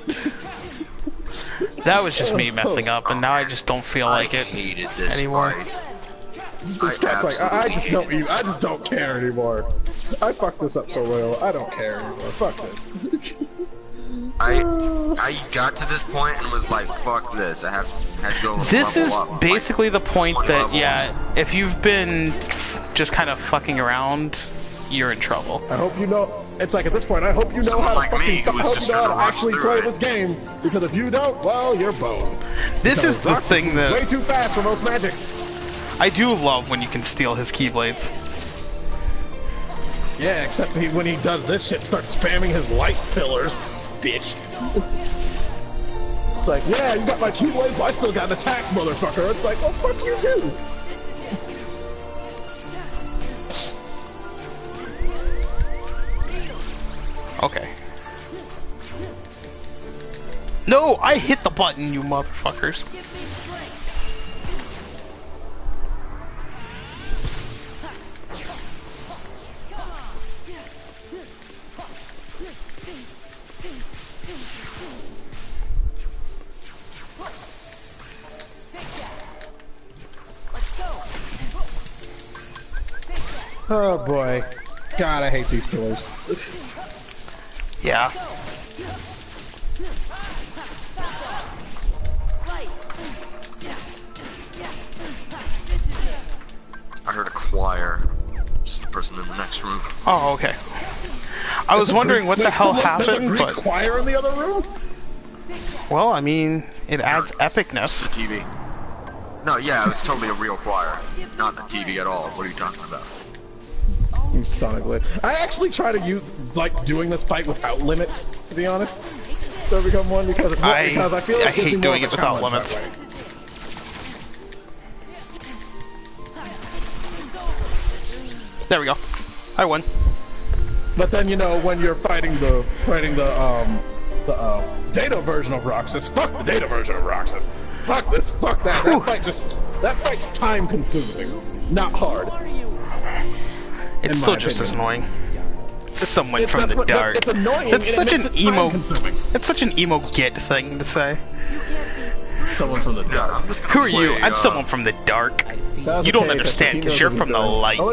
That was just me messing up, and now I just don't feel like it anymore.
This cat's like, I just don't care anymore. I fucked this up so royal, I don't care anymore. Fuck this.
I got to this point and was like, fuck this. I had to go.
This is
up,
basically
like,
the point that,
levels.
yeah, if you've been just kind of fucking around, you're in trouble.
I hope you know. It's like at this point, I hope you know how to fucking. I hope you know how to actually play this game. Because if you don't, well, you're boned.
This is the thing that
way too fast for most magic.
I do love when you can steal his keyblades.
Yeah, except when he does this shit, starts spamming his light pillars, bitch. It's like, yeah, you got my keyblades, I still got an attacks, motherfucker. It's like, oh, fuck you too.
Okay. No, I hit the button, you motherfuckers.
Oh boy. God, I hate these pillars.
Yeah.
I heard a choir. Just the person in the next room.
Oh, okay. I was wondering what the hell happened,
but... There's a choir in the other room?
Well, I mean, it adds epicness.
The TV. No, yeah, it was totally a real choir. Not the TV at all. What are you talking about?
You Sonic Lit. I actually try to use, like, doing this fight without limits, to be honest. So become one because I feel like
I hate doing it without limits. There we go. I won.
But then, you know, when you're fighting the data version of Roxas, fuck the data version of Roxas. Fuck this, fuck that. That fight's time consuming, not hard.
It's still just as annoying. Someone from the dark.
It's annoying.
That's such an emo.
Consuming.
That's such an emo git thing to say.
Someone from the dark.
Who are you? I'm someone from the dark. You don't understand because you're from the light.
I'm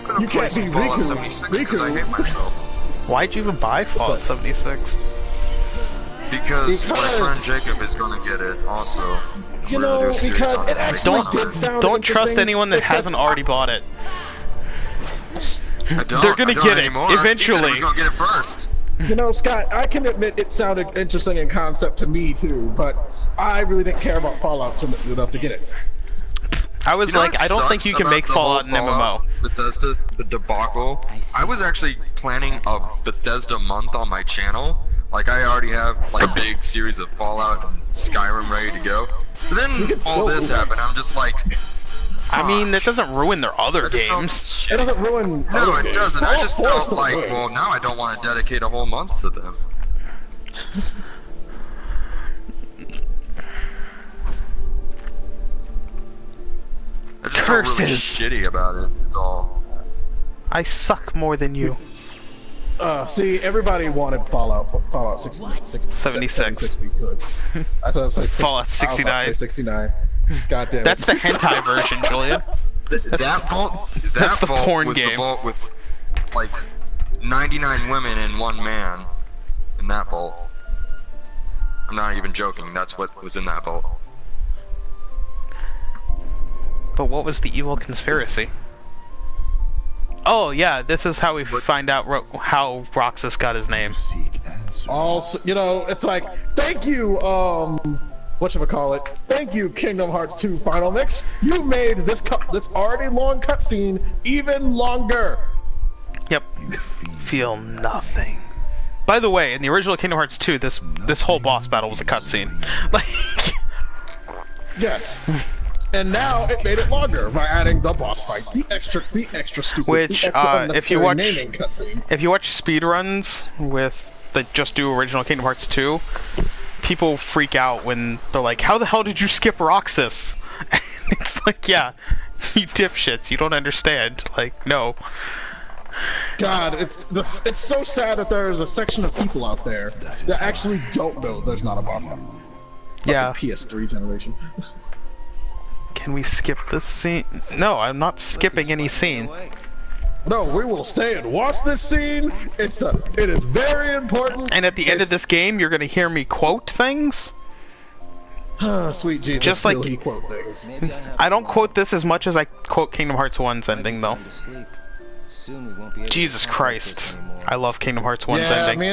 gonna play some Fallout 76 because I hate myself.
Why'd you even buy Fallout 76?
Because my friend Jacob is gonna get it also.
You know, because it actually did sound
Don't trust anyone that hasn't already bought it. They're gonna get it eventually.
Gonna get it first.
You know, Scott, I can admit it sounded interesting in concept to me too, but I really didn't care about Fallout enough to get it.
I was like, I don't think you can make Fallout an MMO.
Bethesda, the debacle. I was actually planning a Bethesda month on my channel. Like, I already have like a big series of Fallout and Skyrim ready to go. But then all this happened. I'm just like,
I mean, that doesn't ruin their other games.
It doesn't ruin.
No, it doesn't. I just felt like, well, now I don't want to dedicate a whole month to them. I just felt really shitty about it. It's all.
I suck more than you.
See, everybody wanted Fallout
76.
Be good. I thought it was
Fallout 69.
69. God damn it.
That's the hentai version, Julian.
That vault
porn
was
game.
the vault with like 99 women and 1 man in that vault. I'm not even joking. That's what was in that vault.
But what was the evil conspiracy? Oh yeah, this is how we find out how Roxas got his name.
Also, you know, it's like, thank you, whatchamacallit, thank you, Kingdom Hearts 2 Final Mix. You made this already long cutscene even longer.
Yep. Feel nothing. By the way, in the original Kingdom Hearts 2, this whole boss battle was a cutscene. Like.
Yes. And now it made it longer by adding the boss fight, the extra stupid,
which,
the extra
if you watch
cutscene.
speedruns that just do original Kingdom Hearts 2, people freak out when they're like, "How the hell did you skip Roxas?" And it's like, yeah, you dipshits, you don't understand. Like, no.
God, it's so sad that there is a section of people out there that actually don't know there's not a boss fight.
Yeah.
PS3 generation.
Can we skip this scene? No, I'm not skipping any scene.
No, we will stay and watch this scene. It is very important.
And at the end of this game, you're gonna hear me quote things.
Sweet Jesus,
just like
he quote things.
I don't quote this as much as I quote Kingdom Hearts 1's ending, though. Jesus Christ, I love Kingdom Hearts 1's ending.
Me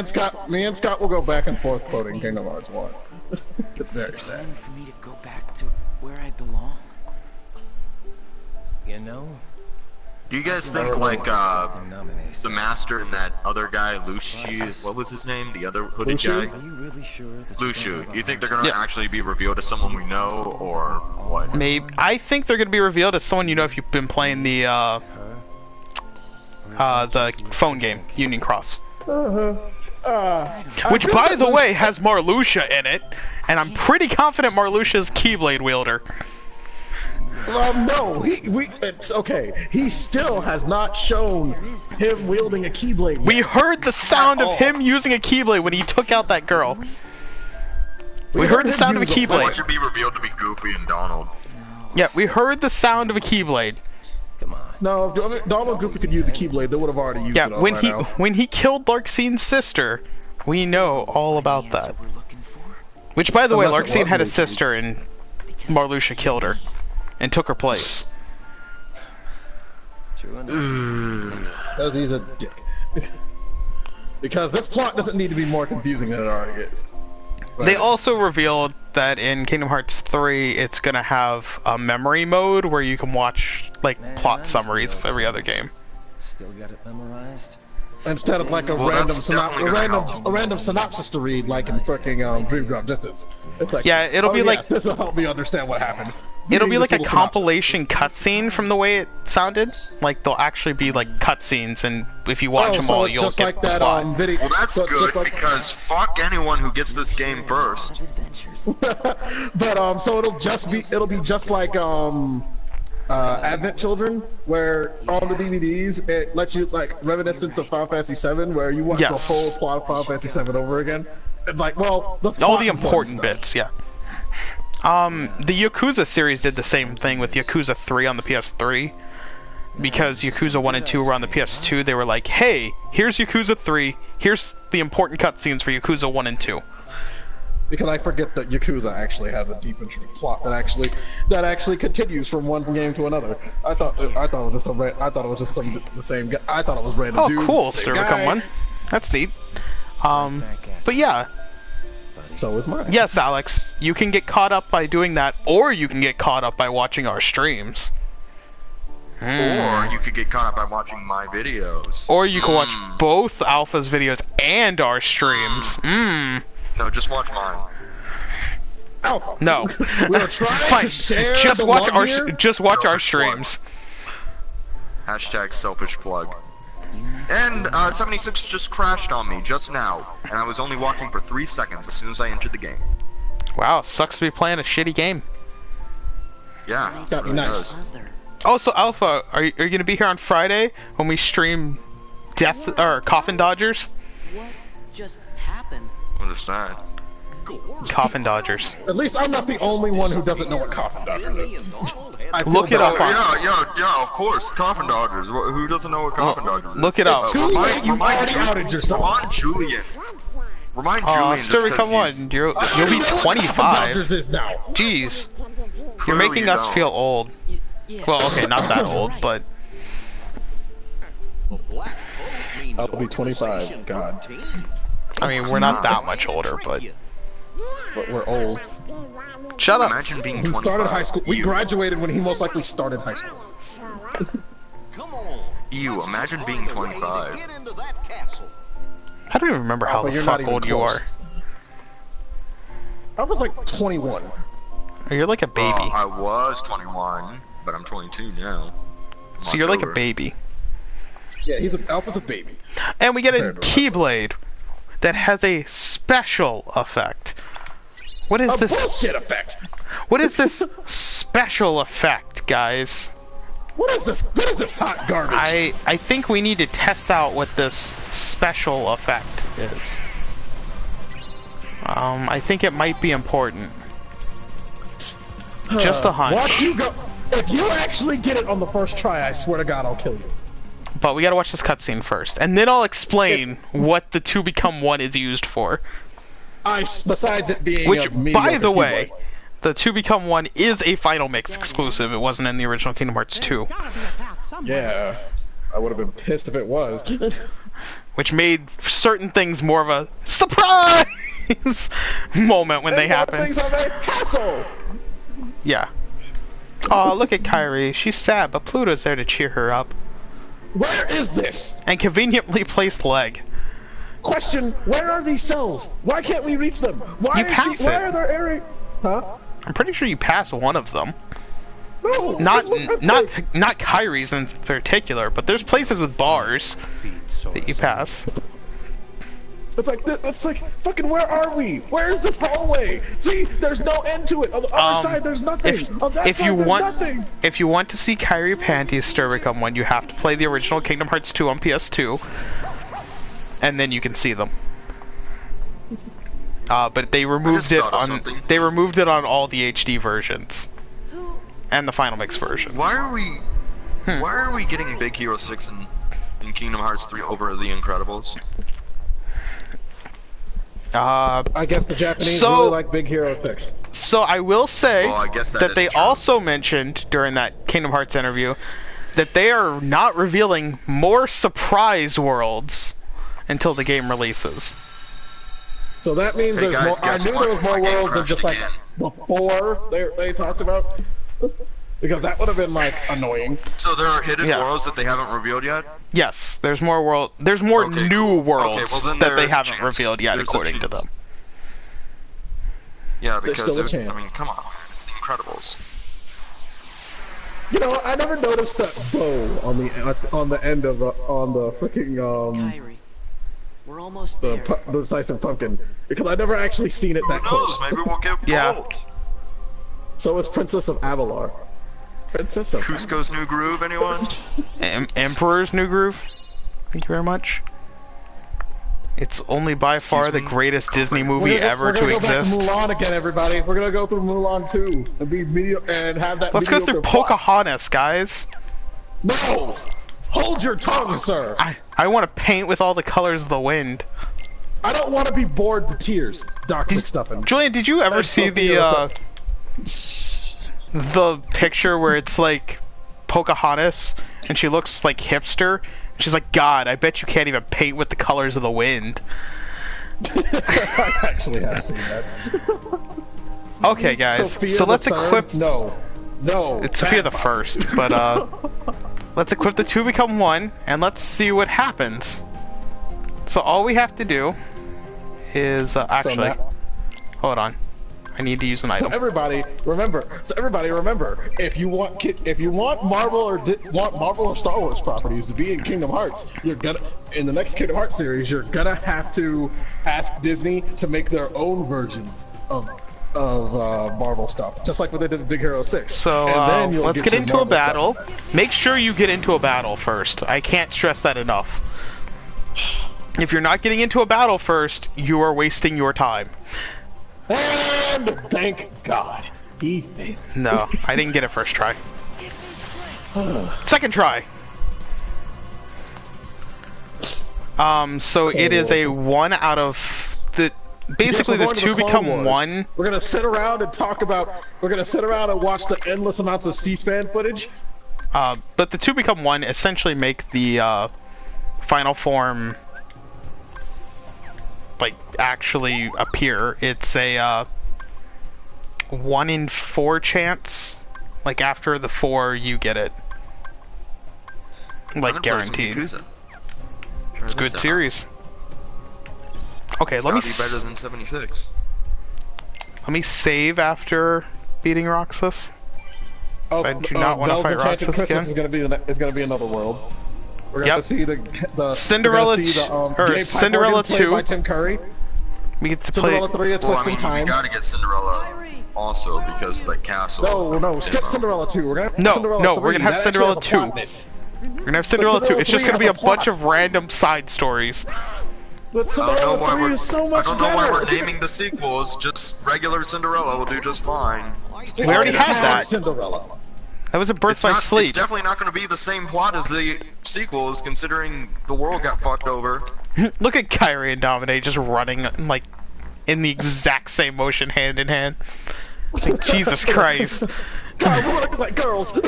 and Scott will go back and forth quoting Kingdom Hearts 1. It's very sad.
For me to go back to where I belong. You know?
Do you guys think like the master and that other guy, Lucius, what was his name? The other hooded guy?
Are you really sure that
Lucius. You think they're gonna actually be revealed as someone we know, or what?
Maybe. I think they're gonna be revealed as someone you know if you've been playing the phone game, Union Cross. Which, by the way, has Marluxia in it, and I'm pretty confident Marluxia's Keyblade wielder.
No, it's okay. He still has not shown him wielding a Keyblade yet.
We heard the sound of him using a Keyblade when he took out that girl. We heard the sound of a Keyblade.
It should be revealed to be Goofy and Donald.
Yeah, we heard the sound of a Keyblade.
Come on.
No, if Donald and Goofy could use a Keyblade, they would have already used it.
Yeah, when he killed Larxine's sister, we know all about that. Which, by the way, Larxine had a sister, and Marluxia killed her and took her place.
Because he's a dick. Because this plot doesn't need to be more confusing than it already is. But
they also revealed that in Kingdom Hearts 3, it's gonna have a memory mode where you can watch like plot summaries of every other game.
Still got it memorized.
Instead of like a random synopsis to read, like in fricking Dream Drop Distance. It's like,
yeah, it'll be like
this will help me understand what happened.
It'll be like a compilation cutscene from the way it sounded. Like they'll actually be like cutscenes, and if you watch them all, you'll get
like that,
plot.
video.
Well, that's good because fuck anyone who gets this game first.
But so it'll be just like Advent Children, where on the DVDs it lets you like reminiscence of Final Fantasy VII, where you watch the whole plot of Final Fantasy VII over again. And like, well,
all the important bits, yeah. The Yakuza series did the same thing with Yakuza 3 on the PS3. Because Yakuza 1 and 2 were on the PS2, they were like, hey, here's Yakuza 3, here's the important cutscenes for Yakuza 1 and 2.
Because I forget that Yakuza actually has a deep intricate plot that actually continues from one game to another. I thought it was just the same guy. I thought it was random dudes.
Oh, cool, Sir Become One. That's neat. But yeah.
So is mine.
Yes, Alex, you can get caught up by doing that, or you can get caught up by watching our streams.
Or you could get caught up by watching my videos.
Or you can watch both Alpha's videos and our streams.
No, just watch mine.
Alpha.
No.
We're trying to share
just
the
watch
love here.
Just watch our streams.
Hashtag selfish plug. And 76 just crashed on me just now, and I was only walking for 3 seconds as soon as I entered the game.
Wow, sucks to be playing a shitty game.
Yeah,
Got me nice.
Also, Alpha, are you gonna be here on Friday when we stream Death or Coffin Dodgers?
What just happened?
What is that?
Coffin Dodgers.
At least I'm not the only one who doesn't know what Coffin Dodgers is.
Look it up on.
Yeah, of course, Coffin Dodgers. Who doesn't know what Coffin Dodgers is?
Look it up.
Too late, you already outed yourself.
Remind Julian.
Still become one. You'll be 25.
Is now.
Jeez. You're making us feel old. Well, okay, not that old, but...
I'll be 25, God.
I mean, we're not that much older, but
we're old.
Shut up.
Imagine being 25.
He started high school. We graduated when he most likely started high school.
Ew, imagine being 25.
I don't even remember how the fuck old you are.
I was like 21.
You're like a baby.
I was 21, but I'm 22 now.
So you're like a baby.
Yeah, Alpha's a baby.
And we get a Keyblade that has a special effect. What is this?
Bullshit effect!
What is this special effect, guys?
What is this? What is this hot garbage?
I think we need to test out what this special effect is. I think it might be important. Just a hunch.
Watch you go. If you actually get it on the first try, I swear to God, I'll kill you.
But we gotta watch this cutscene first, and then I'll explain what the 2 Become 1 is used for.
Besides it being
which, by the way, the 2 Become 1 is a Final Mix exclusive. It wasn't in the original Kingdom Hearts 2.
Yeah, I would have been pissed if it was.
Which made certain things more of a surprise moment when they happened.
Things are a hassle.
Yeah. Aw, look at Kairi. She's sad, but Pluto's there to cheer her up.
Where is this?
And conveniently placed leg.
Question, where are these cells? Why can't we reach them? Why are there areas? Huh?
I'm pretty sure you pass one of them.
No,
not Kairi's in particular, but there's places with bars that you pass.
It's like, fucking, where are we? Where is this hallway? See, there's no end to it. On the other side, there's nothing. On that side, there's nothing. If
you want to see Kairi Panties Stir Become 1, you have to play the original Kingdom Hearts 2 on PS2, and then you can see them. But they removed it on all the HD versions and the Final Mix version.
Why are we getting Big Hero 6 in Kingdom Hearts 3 over The Incredibles?
I guess the Japanese really like Big Hero 6.
So I will say that they also mentioned during that Kingdom Hearts interview that they are not revealing more surprise worlds until the game releases.
So that means there's more. I knew there was more worlds than just like the 4 they talked about. Because that would have been like annoying.
So there are hidden worlds that they haven't revealed yet?
Yes, there's more There's more new worlds that they haven't revealed yet, according to them.
Yeah, because I mean, come on, it's The Incredibles.
You know, I never noticed that bow on the end of on the freaking
Kairi, we're almost there.
The slice of pumpkin, because I never actually seen it that close.
Maybe we'll get both.
So is Princess of Avalar. Princess of
Cusco's New Groove, anyone?
Emperor's New Groove. Thank you very much. It's only by far the greatest Disney movie ever to exist.
We're gonna go back to Mulan again, everybody. We're gonna go through Mulan 2 and have that.
Let's go through Pocahontas, guys.
No, hold your tongue, sir.
I want to paint with all the colors of the wind.
I don't want to be bored to tears, Dr. McStuffin.
Julian, did you ever see the picture where it's like Pocahontas and she looks like hipster? She's like, God, I bet you can't even paint with the colors of the wind.
I actually have seen that.
Okay, guys, so let's equip...
No.
It's Sophia the First, but let's equip the 2 Become 1, and let's see what happens. So all we have to do is, actually... Hold on. I need to use an item.
So everybody remember, if you want Marvel or Star Wars properties to be in Kingdom Hearts, in the next Kingdom Hearts series, you're gonna have to ask Disney to make their own versions of Marvel stuff, just like what they did with Big Hero 6.
So
and then you'll
let's get into a
Marvel
battle.
stuff.
Make sure you get into a battle first. I can't stress that enough. If you're not getting into a battle first, you are wasting your time.
And thank God, he failed.
No, I didn't get it first try. Second try. So it is a 1 out of the. Basically, the 2 become 1.
We're gonna sit around and talk about. We're gonna sit around and watch the endless amounts of C-SPAN footage.
But the 2 become 1 essentially make the final form like actually appear. It's a 1 in 4 chance. Like after the 4, you get it. Like guaranteed. It's a good series. Okay, let me.
Be better than 76.
Let me save after beating Roxas.
Oh,
I do not want to fight Roxas again.
Is gonna be another world. We're gonna see the
Cinderella Cinderella 2
by Tim Curry.
We get to
Cinderella
play.
3: A Twist in Time.
We gotta get Cinderella also because the castle.
No, skip Cinderella 2. We're gonna have Cinderella 3.
We're gonna have Cinderella 2. We're gonna have Cinderella 2. It's just gonna be a bunch of random side stories.
But Cinderella 3 is so much better.
I don't know why we're naming the sequels. Just regular Cinderella will do just fine.
We already had that.
Cinderella.
That was a Birth by Sleep.
It's definitely not going to be the same plot as the sequels, considering the world got fucked over.
Look at Kyrie and Dominic just running like in the exact same motion, hand in hand. Like, Jesus Christ.
God, we're looking like girls.
You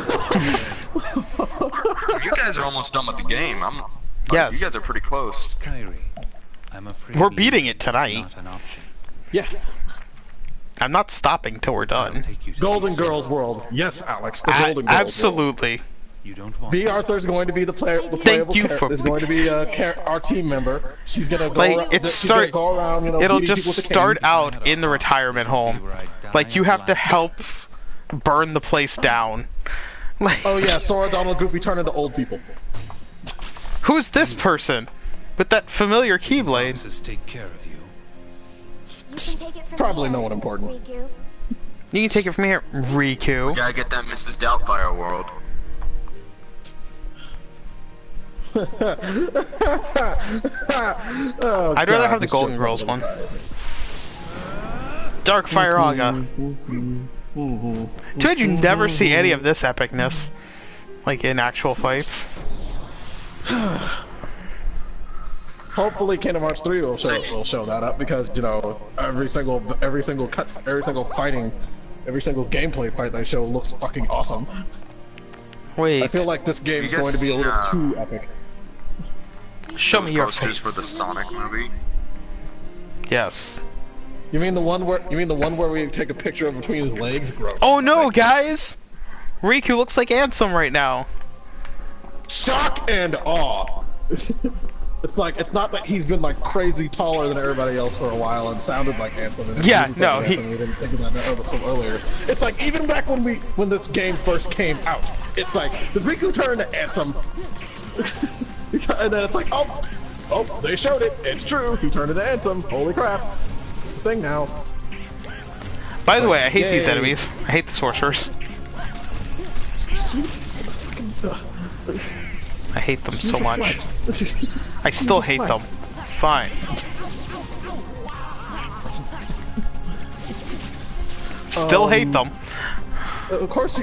guys are almost done with the game.
Yes.
You guys are pretty close.
Kyrie, I'm afraid
we're beating it tonight.
not an option.
Yeah.
I'm not stopping till we're done.
Golden Girls World. Yes, Alex. The Golden Girls
absolutely.
World.
You don't want
B. Arthur's going to be the playable character. There's going to be our team member. She's gonna go around, go around, you know,
it'll just start out in the retirement home. Like you have to help burn the place down. Like,
oh yeah, Sora, Donald, Goofy turn into old people.
Who's this person with that familiar keyblade?
Take care of you.
You can take it from
Probably
here,
no one important.
Riku.
You can take it from here, Riku.
We gotta get that Mrs. Doubtfire world.
Oh,
I'd rather have the Golden Girls one. Darkfire Aga. Too bad you never see any of this epicness, like in actual fights.
Hopefully, Kingdom Hearts 3 will show that up because you know every single fighting, every single gameplay fight they show looks fucking awesome.
Wait.
I feel like this game is going to be a little too epic.
Show me your
posters
face.
for the Sonic movie.
Yes.
You mean the one where we take a picture of between his legs? Gross.
Oh no, guys! Riku looks like Ansem right now.
Shock and awe. It's not that he's been like crazy taller than everybody else for a while and sounded like Ansem. And
yeah, no,
we didn't think of that earlier. It's like even back when this game first came out, it's like the Riku turned to Ansem, and then it's like oh, they showed it. It's true. He turned into Ansem. Holy crap! It's a thing now.
By the way, I hate these enemies. I hate the sorcerers. I hate them so much. I still hate them. Fine. Still hate them.
Of course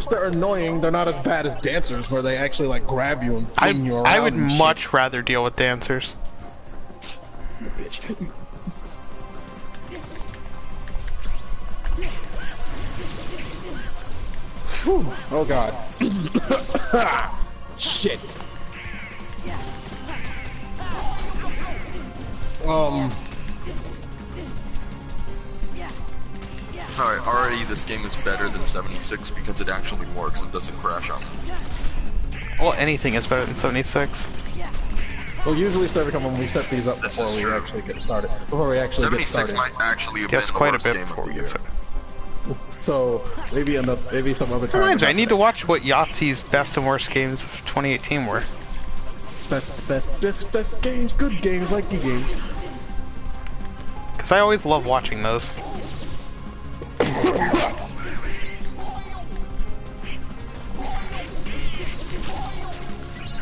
they're annoying. They're not as bad as dancers, where they actually like grab you and fling you around.
I would much rather deal with dancers.
Whew. Oh god. Shit.
Alright, already this game is better than 76 because it actually works and doesn't crash on me.
Well, anything is better than 76.
Well, usually start to come when we set these up before we actually get started.
76 might actually have been the
quite a
worst
bit
game
before
of
we
the
get
year.
started.
So maybe some other time.
Reminds me, I need to watch what Yahtzee's best and worst games of 2018 were.
Best games, good games, like the games.
Because I always love watching those.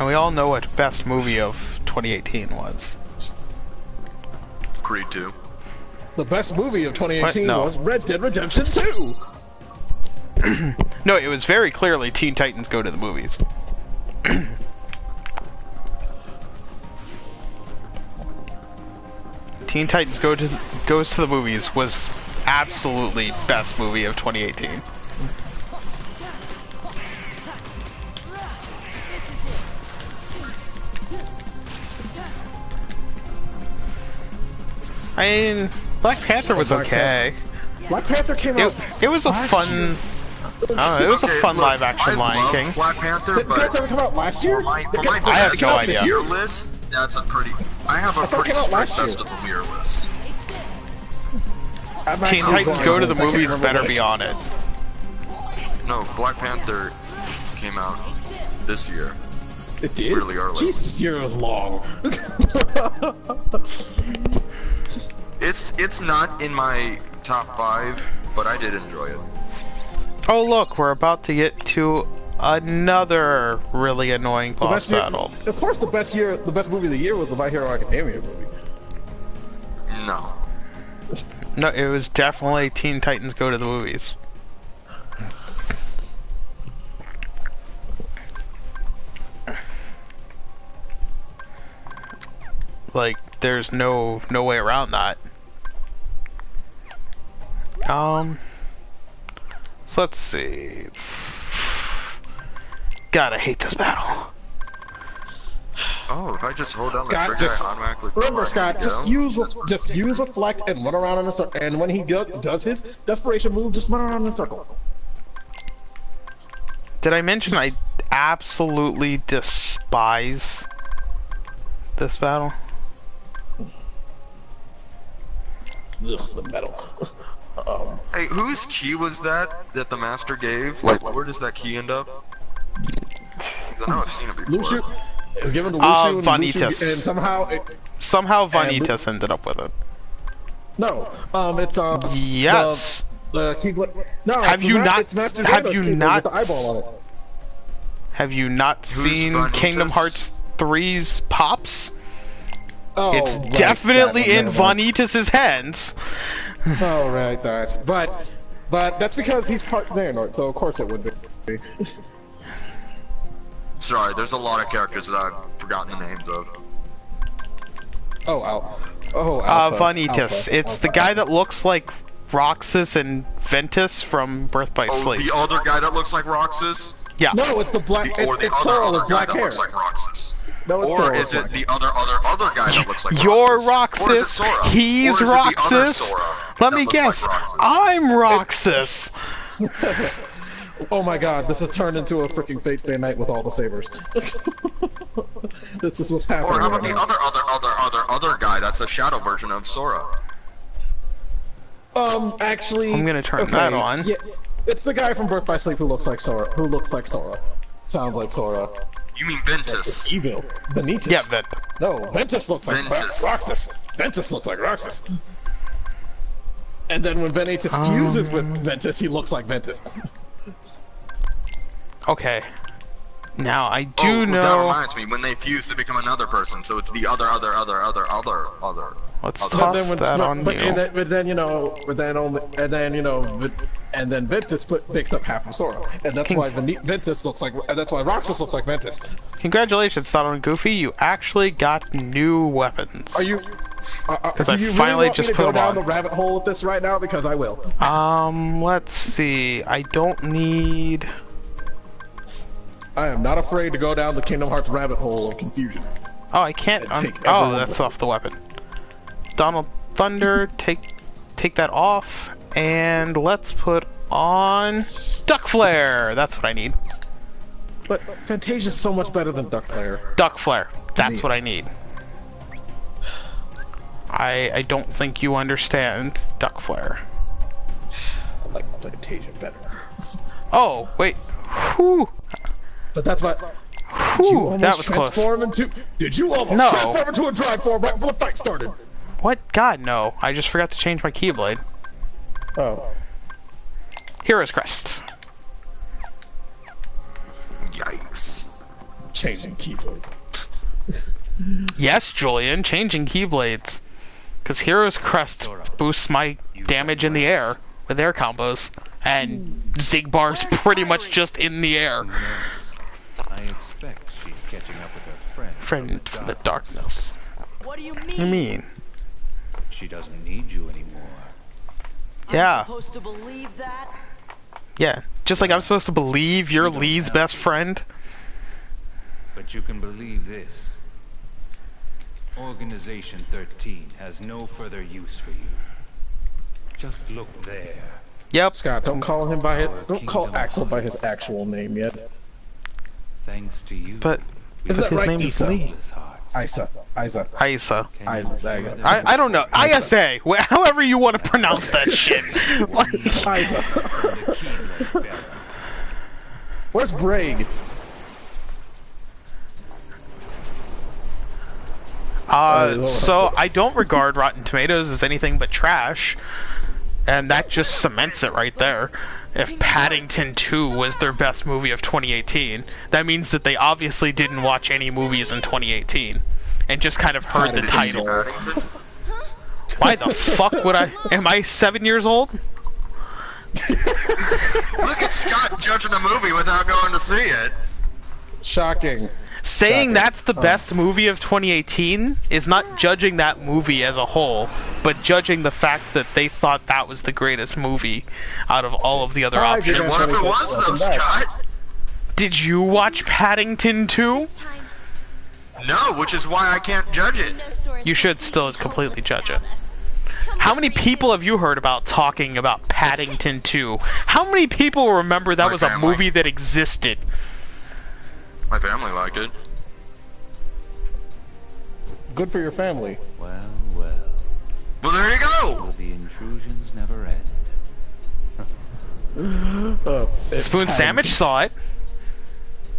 And we all know what best movie of 2018 was.
Creed 2.
The best movie of 2018
No.
was Red Dead Redemption 2.
No, it was very clearly Teen Titans Go to the Movies. Teen Titans Goes to the Movies was absolutely best movie of 2018. I mean, Black Panther was okay.
Black Panther came out.
It was a fun.
year.
I don't know, it was a fun live action
I
Lion
love
King.
Black Panther,
Did Black
but
Panther come out last year?
for my
I have
best
no
of
idea.
the year list, that's a pretty. I have a
thought it
pretty
came out
strict
last year.
best of the year list.
I'm
Teen
actually
Titans
blind
Go to
on
the
this. I can't
Movies
remember
better
what-
be on it.
No, Black Panther came out this year.
It did?
Really early.
Jesus, this year was long.
It's not in my top 5, but I did enjoy it.
Oh look, we're about to get to another really annoying
The
boss
best year,
battle.
of course, the best movie of the year was the My Hero Academia movie.
No.
No, it was definitely Teen Titans Go to the Movies. Like, there's no way around that. So let's see. God, I hate this battle.
Oh, if I just hold down the
Scott,
trigger,
just
I automatically.
remember, Scott. Just use reflect and run around in a circle. And when he does his desperation move, just run around in a circle.
Did I mention I absolutely despise this battle?
Ugh, the metal.
Hey, whose key was that the master gave? Like, where does that key end up? 'Cause I know I've seen it before.
Lucio, it was given to Lucio, and
Vanitas.
and
Somehow Vanitas ended up with it.
No, it's
Yes.
The Keyblade. No,
Have you not?
It's Master
Have
Zando's
you
Keyblade
not?
with the eyeball on it.
Have you not seen
Vanitas?
Kingdom Hearts 3's pops?
Oh,
It's
right,
definitely
that one,
in
never mind.
Vanitas' hands.
Oh, right, that. But that's because he's part Xehanort, so of course it would be.
Sorry, there's a lot of characters that I've forgotten the names of.
Oh, Alpha.
Vanitas.
Alpha.
It's the guy that looks like Roxas and Ventus from Birth by
Oh,
Sleep.
the other guy that looks like Roxas?
Yeah.
No, it's the black.
Or the
it's
other
Sora with
guy
black
that
hair.
looks like Roxas?
No, it's
Or
Sora
is
with
it
black
the other guy that looks like
You're
Roxas? Or is it
Roxas.
Sora?
He's
Or is it the other
Roxas.
Sora
Let
that
me
looks like
guess.
Roxas?
I'm Roxas.
Oh my god, this has turned into a freaking Fate Stay Night with all the sabers. This is what's happening.
Or how about
right
the
now.
other guy that's a shadow version of Sora?
Actually,
I'm gonna turn that on.
Yeah, it's the guy from Birth by Sleep who looks like Sora. Sounds like Sora.
You mean Ventus?
Evil. Vanitas.
Yeah, Vent.
No, Ventus looks like
Ventus.
Roxas. Ventus looks like Roxas. And then when Vanitas fuses with Ventus, he looks like Ventus.
Okay. Now I do
That
know.
reminds me, when they fuse, they become another person. So it's the other.
Let's
other.
toss
when,
that on you.
And then Ventus picks up half of Sora, and that's why Ventus looks like. And that's why Roxas looks like Ventus.
Congratulations, Donald and Goofy. You actually got new weapons.
Are you? Because
I finally just put
go
them
down
on.
the rabbit hole with this right now because I will.
Let's see. I don't need.
I am not afraid to go down the Kingdom Hearts rabbit hole of confusion.
Oh, I can't.
Take
Oh,
everyone
that's
with
off the weapon. Donald Thunder, take that off, and let's put on Duck Flare. That's what I need.
But Fantasia's so much better than Duck Flare.
Duck Flare. That's what I need. I don't think you understand Duck Flare.
I like Fantasia better.
Oh, wait. Whew.
But that's why.
Whew, that was close.
Did you almost
No.
transform into a drive form right before the fight started?
What? God, no. I just forgot to change my Keyblade.
Oh.
Hero's Crest.
Yikes.
changing keyboards.
Yes, Julian, changing keyblades. Because Hero's Crest boosts my damage in the air with air combos, and Zigbar's pretty much just in the air.
I expect she's catching up with her friend.
Friend from the darkness.
What do you
What do you mean?
She doesn't need you anymore.
Yeah.
I'm supposed to believe that?
Yeah, just like I'm supposed to believe you're Lee's best friend.
But you can believe this. Organization 13 has no further use for you. Just look there.
Yep.
Scott, don't call him by his. Don't call Axel by his actual name yet.
Thanks to you.
But
Is that
his
right,
name is
Issa?
Lee.
Isa.
Isa.
Isa. There you go.
I don't know. ISA. However you want to pronounce that shit.
Isa. Where's Braig?
So I don't regard Rotten Tomatoes as anything but trash, and that just cements it right there. If Paddington 2 was their best movie of 2018, that means that they obviously didn't watch any movies in 2018, and just kind of heard the title. Why the fuck would I? Am I 7 years old?
Look at Scott judging a movie without going to see it.
Shocking.
Saying that's the best movie of 2018 is not judging that movie as a whole, but judging the fact that they thought that was the greatest movie out of all of the other options.
And what if it was though, Scott?
Did you watch Paddington 2?
No, which is why I can't judge it.
You should still completely judge it. How many people have you heard about talking about Paddington 2? How many people remember that was a movie that existed?
My family liked it.
Good for your family.
Well, well.
Well, there you go!
So the intrusions never end.
Spoon Sandwich saw it.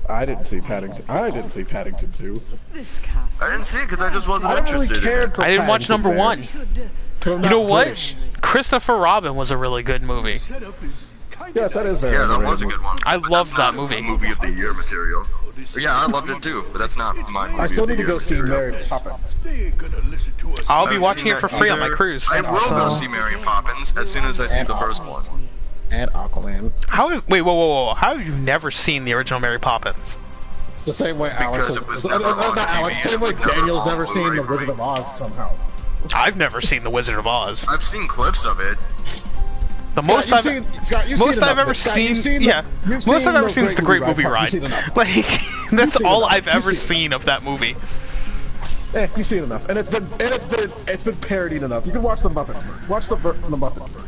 I didn't see Paddington. I didn't see Paddington 2.
This castle.
I didn't see it because I just wasn't
I don't really
interested
care
in it.
for
I didn't watch
Paddington,
number
man.
1. You know what? Christopher Robin was a really good movie.
Yes, that is very
Yeah, that
underrated.
was a good one.
I
But
loved
that's
that
not
movie.
Movie of the year material. Yeah, I loved it too, but that's not my movie
I still
of the
need to
year
go see
material.
Mary Poppins.
I'll be watching it for free on my cruise.
I will go
So-
see Mary Poppins as soon as I see the first one.
And Aquaman.
Wait, whoa. How have you never seen the original Mary Poppins?
The same way Alex
Because
has,
it was
not
never on
Alex,
TV,
same way
it was never
Daniel's
on
never seen The
Blu-ray
Wizard of Oz somehow.
I've never seen The Wizard of Oz.
I've seen clips of it.
The
Scott,
most
you've
I've
seen- Scott, you've
most
seen
I've
enough
ever
of it. Scott,
seen,
you've seen the-
yeah,
you've
most
seen
I've ever
the
seen is the Great Movie
Ride.
Ride.
You've seen enough.
Like that's
seen
all
enough.
I've ever
You've seen
seen of that movie.
You've seen enough, and it's been parodied enough. You can watch the Muppets movie. Watch the Muppets movie.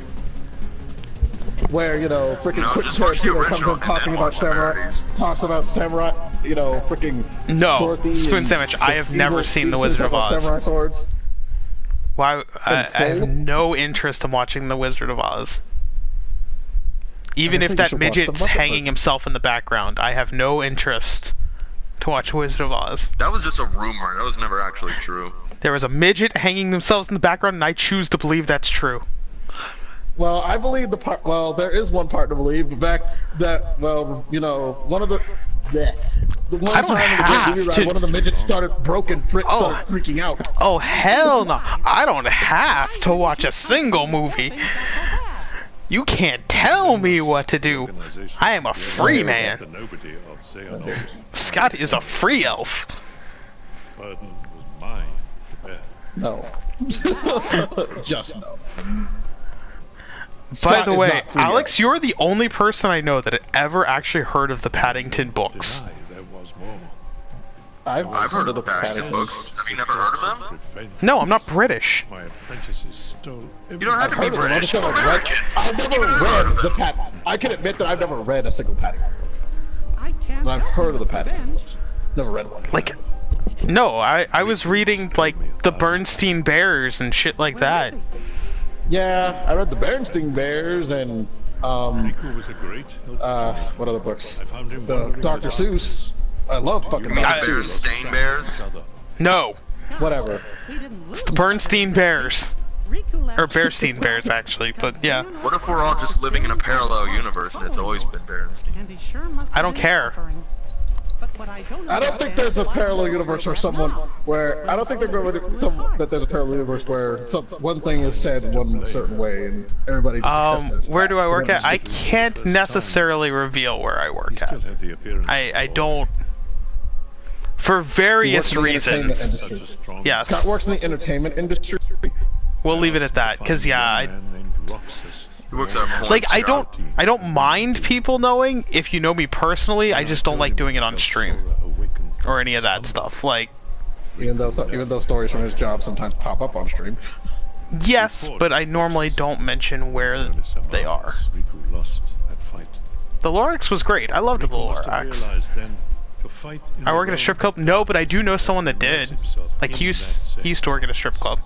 Where, you know, freaking
No,
Quentin
just watch the
Tarantino comes
original
in talking
and then
about
watch the
samurai,
parodies.
talks about samurai, you know, freaking
No,
Dorothy
Spoon
and
Sandwich. I have never
evil-
seen The
evil
Wizard of
talk about
Oz.
Samurai swords.
Why? I have
full?
no interest in watching The Wizard of Oz. Even
I
if
think you
that
should watch the
midget's
Muppet
hanging
version.
himself in the background, I have no interest to watch Wizard of Oz.
That was just a rumor. That was never actually true.
There was a midget hanging themselves in the background, and I choose to believe that's true.
Well, I believe the part. Well, there is one part to believe. The fact that, well, you know, one of the one
I don't
time in the
have
Great Movie Ride,
to-
started started freaking out.
Oh hell no! I don't have to watch a single movie. You can't tell me what to do. I am a free man. Scott is a free elf.
No. Just no.
By
Scott
the
is
way,
not free
Alex, you're the only person I know that ever actually heard of the Paddington books.
I've
heard of the Paddington books. Have you never heard of them?
No, I'm not British.
You don't have to be
heard of them.
British. You're
I've
American.
never read the Paddington. I can admit that I've never read a single Paddington book. But I've heard of the Paddington books. Never read one.
Like, no, I was reading, like, the Bernstein Bears and shit like that.
Yeah, I read the Bernstein Bears and what other books? Dr. Seuss. I love fucking
You mean
Dr.
the
Seuss.
Berenstain Bears?
No,
Whatever.
it's the Bernstein Bears. Or Bearstein Bears, actually, but yeah.
What if we're all just living in a parallel universe and it's always been Berenstain?
I don't care.
But what I don't
I don't think there's a parallel universe where I don't think they're going to that there's a parallel universe where one thing is said one certain way and everybody just accepts it.
Where do I work at? I can't necessarily reveal where I work at. I don't. For various reasons. Yes.
Scott works in the entertainment industry.
We'll leave it at that, because yeah,
like
I don't mind people knowing. If you know me personally, I just don't like doing it on stream or any of that stuff. Like,
even though stories from his job sometimes pop up on stream.
Yes, but I normally don't mention where they are. The Lorax was great. I loved the Lorax. I work at a strip club? No, but I do know someone that did. Like, he used to work at a strip club.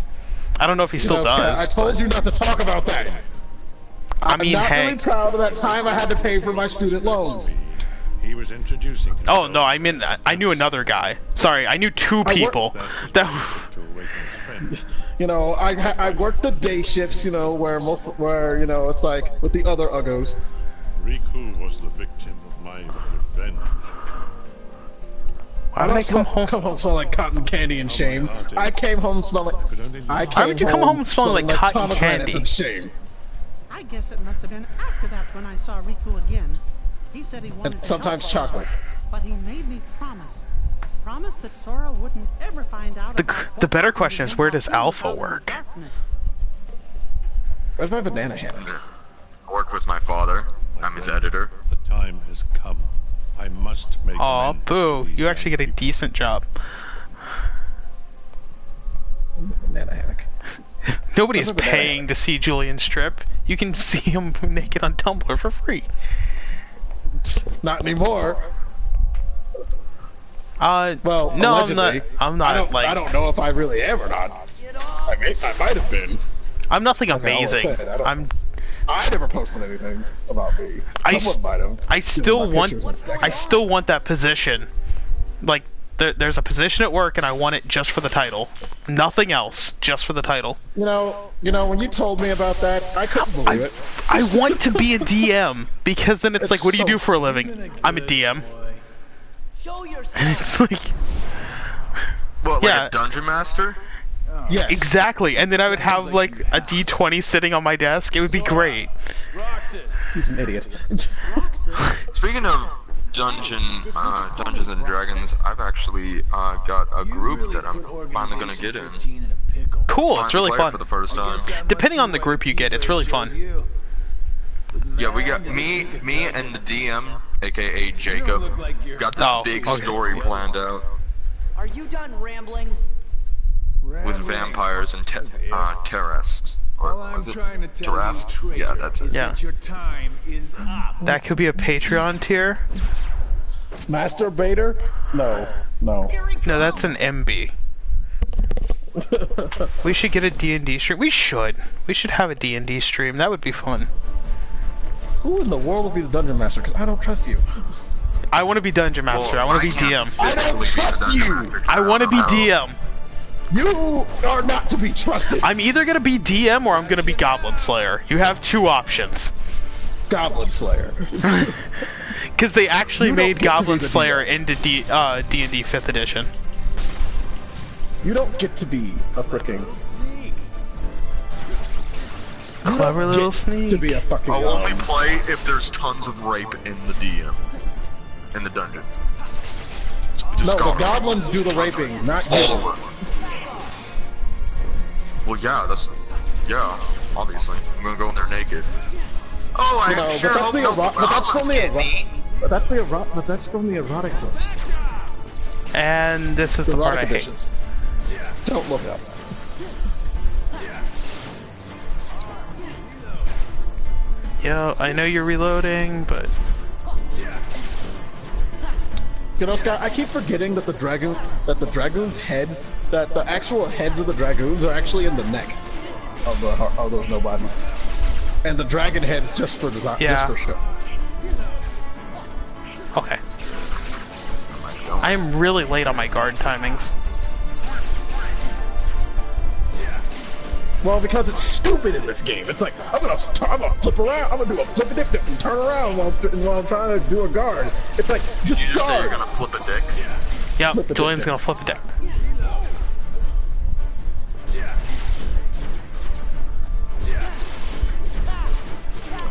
I don't know if he still does.
I told you not to talk about that.
I mean,
I'm not really proud of that time I had to pay for my student loans.
He was introducing himself.
Oh no, I mean, I knew another guy. Sorry, I knew two people.
You know, I worked the day shifts. You know, where you know it's like with the other uggos.
Riku was the victim of my revenge.
Why did I come
home smelling like cotton candy and shame? I came home smelling.
Why would you come home smelling like cotton candy?
And shame.
I guess it must have been after that when I saw Riku again. He said he wanted to
sometimes
help
chocolate.
But he made me promise that Sora wouldn't ever find out.
The better question is, where does Alpha work?
Where's my banana hammock?
I work with my father. I'm his editor.
The time has come. I must make
Aw, boo! You actually get a decent job.
Banana hammock.
Nobody is paying to see Julian strip. You can see him naked on Tumblr for free.
Not anymore.
Well, no,
allegedly.
I'm not.
I don't know if I really am or not. I might have been.
I'm nothing amazing.
I never posted anything about me. Someone might have.
I still want that position. Like, there's a position at work, and I want it just for the title. Nothing else, just for the title.
You know, when you told me about that, I couldn't believe it.
I want to be a DM, because then it's like, what do you do for a living? I'm a DM.
Show yourself.
And it's like...
What, like a dungeon master?
Yes.
Exactly, and then I would have, like, a D20 sitting on my desk. It would be great.
He's an idiot.
Speaking of Dungeons and Dragons, I've actually got a group that I'm finally gonna get in.
Cool, it's really fun.
For the first time.
Depending on the group you get, it's really fun.
Yeah, we got me and the DM, aka Jacob, got this big story planned out.
Are you done rambling?
With vampires and terrorists. Or was it terrorists? Yeah, that's it.
Yeah. That could be a Patreon tier.
Masturbator? No.
No, that's an MB. We should get a D&D stream. We should have a D&D stream. That would be fun.
Who in the world will be the Dungeon Master? Because I don't trust you.
I want to be Dungeon Master. I want to be DM.
I don't trust you!
I want to be DM.
You are not to be trusted.
I'm either going to be DM or I'm going to be Goblin Slayer. You have two options.
Goblin Slayer.
Because they actually made Goblin Slayer into D&D 5th edition.
You don't get to be a freaking...
Clever little sneak.
To be a fucking...
I'll only play if there's tons of rape in the DM. In the dungeon.
No, the goblins do the raping, not you.
Well, yeah, obviously. I'm gonna go in there naked. Oh, I sure hope
but that's from the erotic books.
And this is the part I hate.
Don't look up.
Yo, I know you're reloading, but...
You know, Scott, I keep forgetting that the dragoons' heads, that the actual heads of the dragoons are actually in the neck of those nobodies, and the dragon heads just for design, just for show.
Okay. I am really late on my guard timings.
Well, because it's stupid in this game. It's like I'm gonna flip around. I'm gonna do a flip dip and turn around while I'm trying to do a guard. It's like, just
Did you just
go!
say you're gonna flip a dick?
Yep, Julian's gonna flip a dick.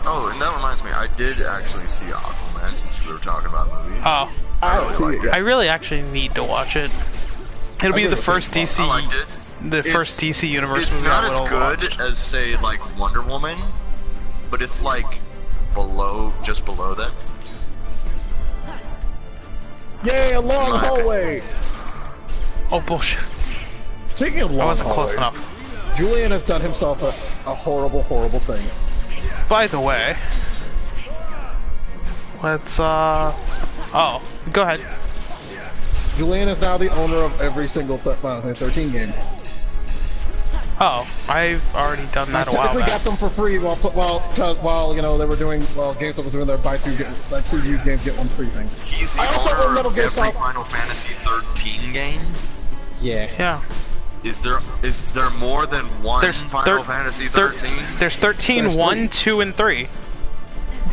Oh, and that reminds me, I did actually see Aquaman since we were talking about movies.
Oh.
I
really actually need to watch it. It'll be the first DC.
I liked it.
The first DC universe
It's
movie
not
I
as
will
good
watch.
as, say, like Wonder Woman, but it's like just below that.
Yay, a long hallway!
Oh bullshit!
Speaking of long
I wasn't
hallways,
close enough.
Julian has done himself a horrible, horrible thing.
By the way, let's oh, go ahead.
Julian is now the owner of every single Final Fantasy 13 game.
Oh, I've already done that a while
technically
back.
got them for free while you know they were doing GameStop was doing their buy two used games get one free thing.
He's the owner of every Final Fantasy 13 game.
Yeah.
Yeah.
Is there more than one Final Fantasy 13?
There's 13, 1, 2, and 3.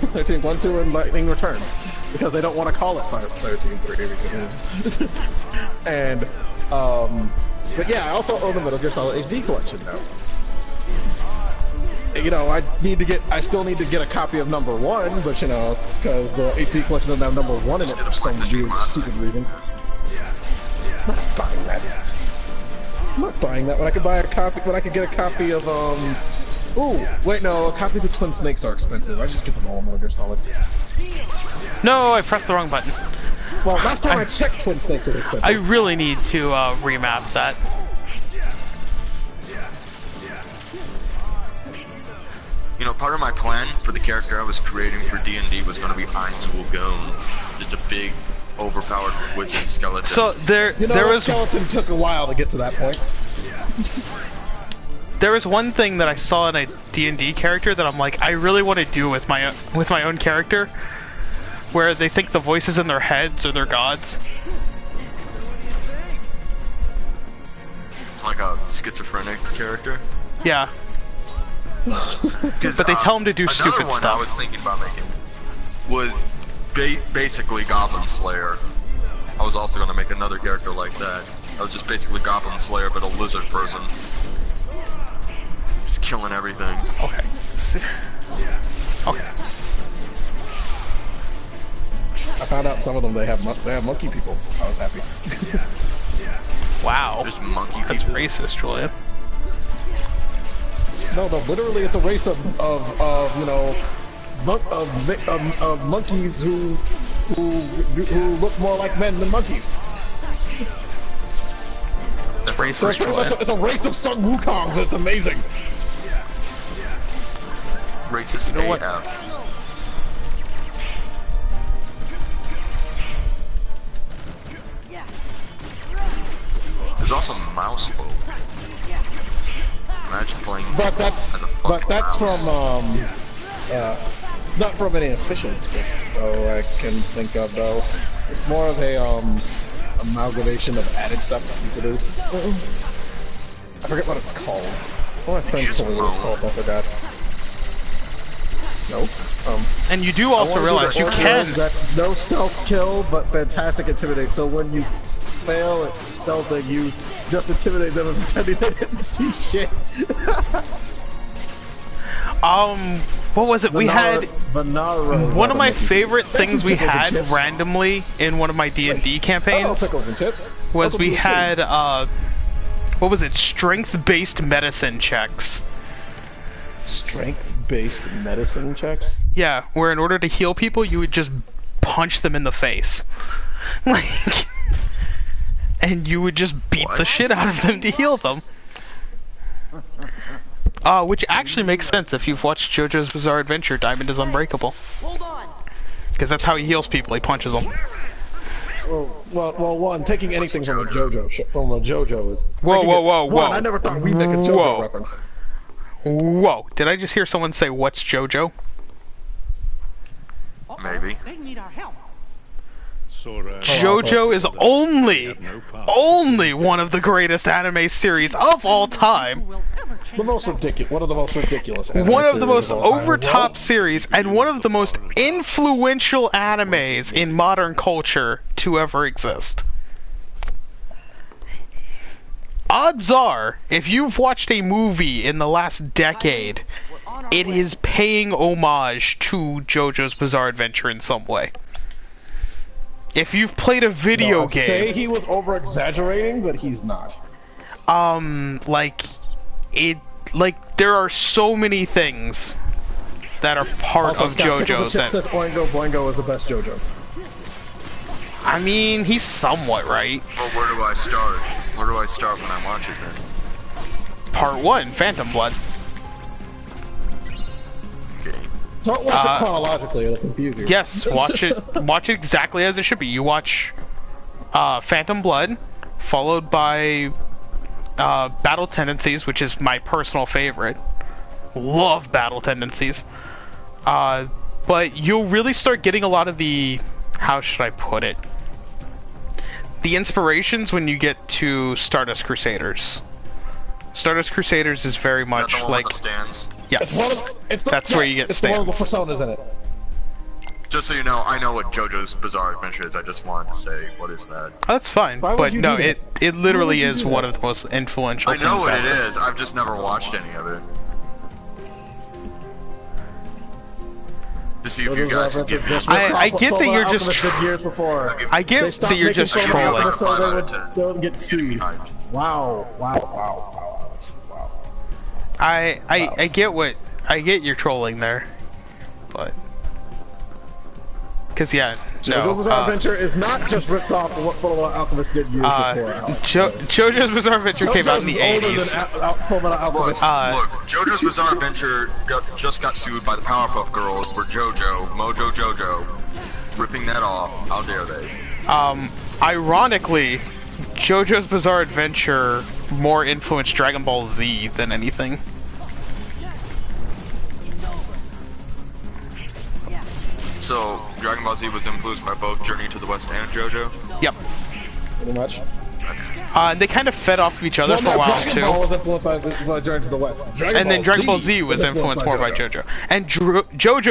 13, 1, 2, and Lightning Returns. Because they don't want to call it Final 13, 3. And, but yeah, I also own the Metal Gear Solid HD collection now. You know, I still need to get a copy of number 1, but you know, because the HD collection doesn't have number 1 in it for some weird, stupid reason. I'm not buying that. I'm not buying that when I could buy a copy, when I could get a copy of, ooh, wait, no, copies of Twin Snakes are expensive. I just get them all in Metal Gear Solid.
No, I pressed the wrong button.
Well, last time I checked, Twin Snakes was expensive.
I really need to remap that.
You know, part of my plan for the character I was creating for D&D was going to be Einzel Gone, just a big, overpowered wizard skeleton.
So there was
skeleton took a while to get to that point.
There was one thing that I saw in a D&D character that I'm like, I really want to do with my own character, where they think the voices in their heads are their gods.
It's like a schizophrenic character.
Yeah. But they tell him to do stupid
another one
stuff.
I was thinking about making was basically Goblin Slayer. I was also going to make another character like that. I was just basically Goblin Slayer, but a lizard person. Just killing everything.
Okay. Okay.
I found out some of them they have monkey people. I was happy.
Wow.
There's monkey people.
That's racist, Julian.
No, literally, it's a race of you know, monkeys who look more like men than monkeys.
That's racist.
It's a race of Sun Wukongs. It's amazing.
Racist
You know what?
AF. There's also mouse folk. Imagine playing
But that's
as a fucking mouse.
from it's not from any official though I can think of though. It's more of a amalgamation of added stuff that people do. I forget what it's called. One of my friends told me what it's called. I forgot. Nope.
And you do also realize you can.
That's no stealth kill, but fantastic intimidate. So when you fail at stealthing, you just intimidate them and pretending they didn't see shit.
What was it? We had one of my favorite things we had randomly in one of my D&D campaigns was we had what was it? Strength-based medicine checks.
Strength-based medicine checks?
Yeah, where in order to heal people, you would just punch them in the face. Like, and you would just beat the shit out of them to heal them. Which actually makes sense if you've watched JoJo's Bizarre Adventure, Diamond is Unbreakable.
Hold on.
Because that's how he heals people, he punches them.
Well, one, taking anything from a JoJo is...
Whoa.
I never thought we'd make a JoJo reference.
Whoa, did I just hear someone say, what's JoJo?
Maybe.
They need our help.
JoJo is only one of the greatest anime series of all time.
The most ridiculous. One of the most ridiculous.
One of the most over-top series, and one of the most influential animes in modern culture to ever exist. Odds are, if you've watched a movie in the last decade, it is paying homage to JoJo's Bizarre Adventure in some way. If you've played a video game...
I'd say he was over-exaggerating, but he's not.
There are so many things that are part of JoJo that...
says Boingo is the best JoJo.
I mean, he's somewhat right.
Well, where do I start? Where do I start when I watch it then?
Part 1, Phantom Blood.
Okay.
Don't watch it chronologically, it'll confuse you.
Yes, watch it exactly as it should be. You watch Phantom Blood, followed by Battle Tendencies, which is my personal favorite. Love Battle Tendencies. But you'll really start getting a lot of the... How should I put it? The inspirations when you get to Stardust Crusaders. Stardust Crusaders is very much
the one
like...
with the stands?
Yes. That's where you get stands.
One of the personas in it.
Just so you know, I know what JoJo's Bizarre Adventure is. I just wanted to say, what is that?
That's fine, but no, it literally is one of the most influential
I know
things
what
ever.
it is, I've just never watched any of it. To see if you guys can give me...
I get that you're just... I get that you're just trolling.
So they would get sued. Wow.
I get your trolling there, but... Because, yeah,
JoJo's Bizarre Adventure is not just ripped off of what Fullmetal Alchemist did years before.
JoJo's Bizarre Adventure came out in the 80s.
Look, JoJo's Bizarre Adventure just got sued by the Powerpuff Girls for Mojo Jojo, ripping that off. How dare they?
Ironically, JoJo's Bizarre Adventure more influenced Dragon Ball Z than anything.
So, Dragon Ball Z was influenced by both Journey to the West and JoJo?
Yep.
Pretty much.
They kind of fed off of each other for a while, too.
Dragon Ball was influenced by Journey to the West.
And then Dragon Ball Z was influenced more by JoJo. And JoJo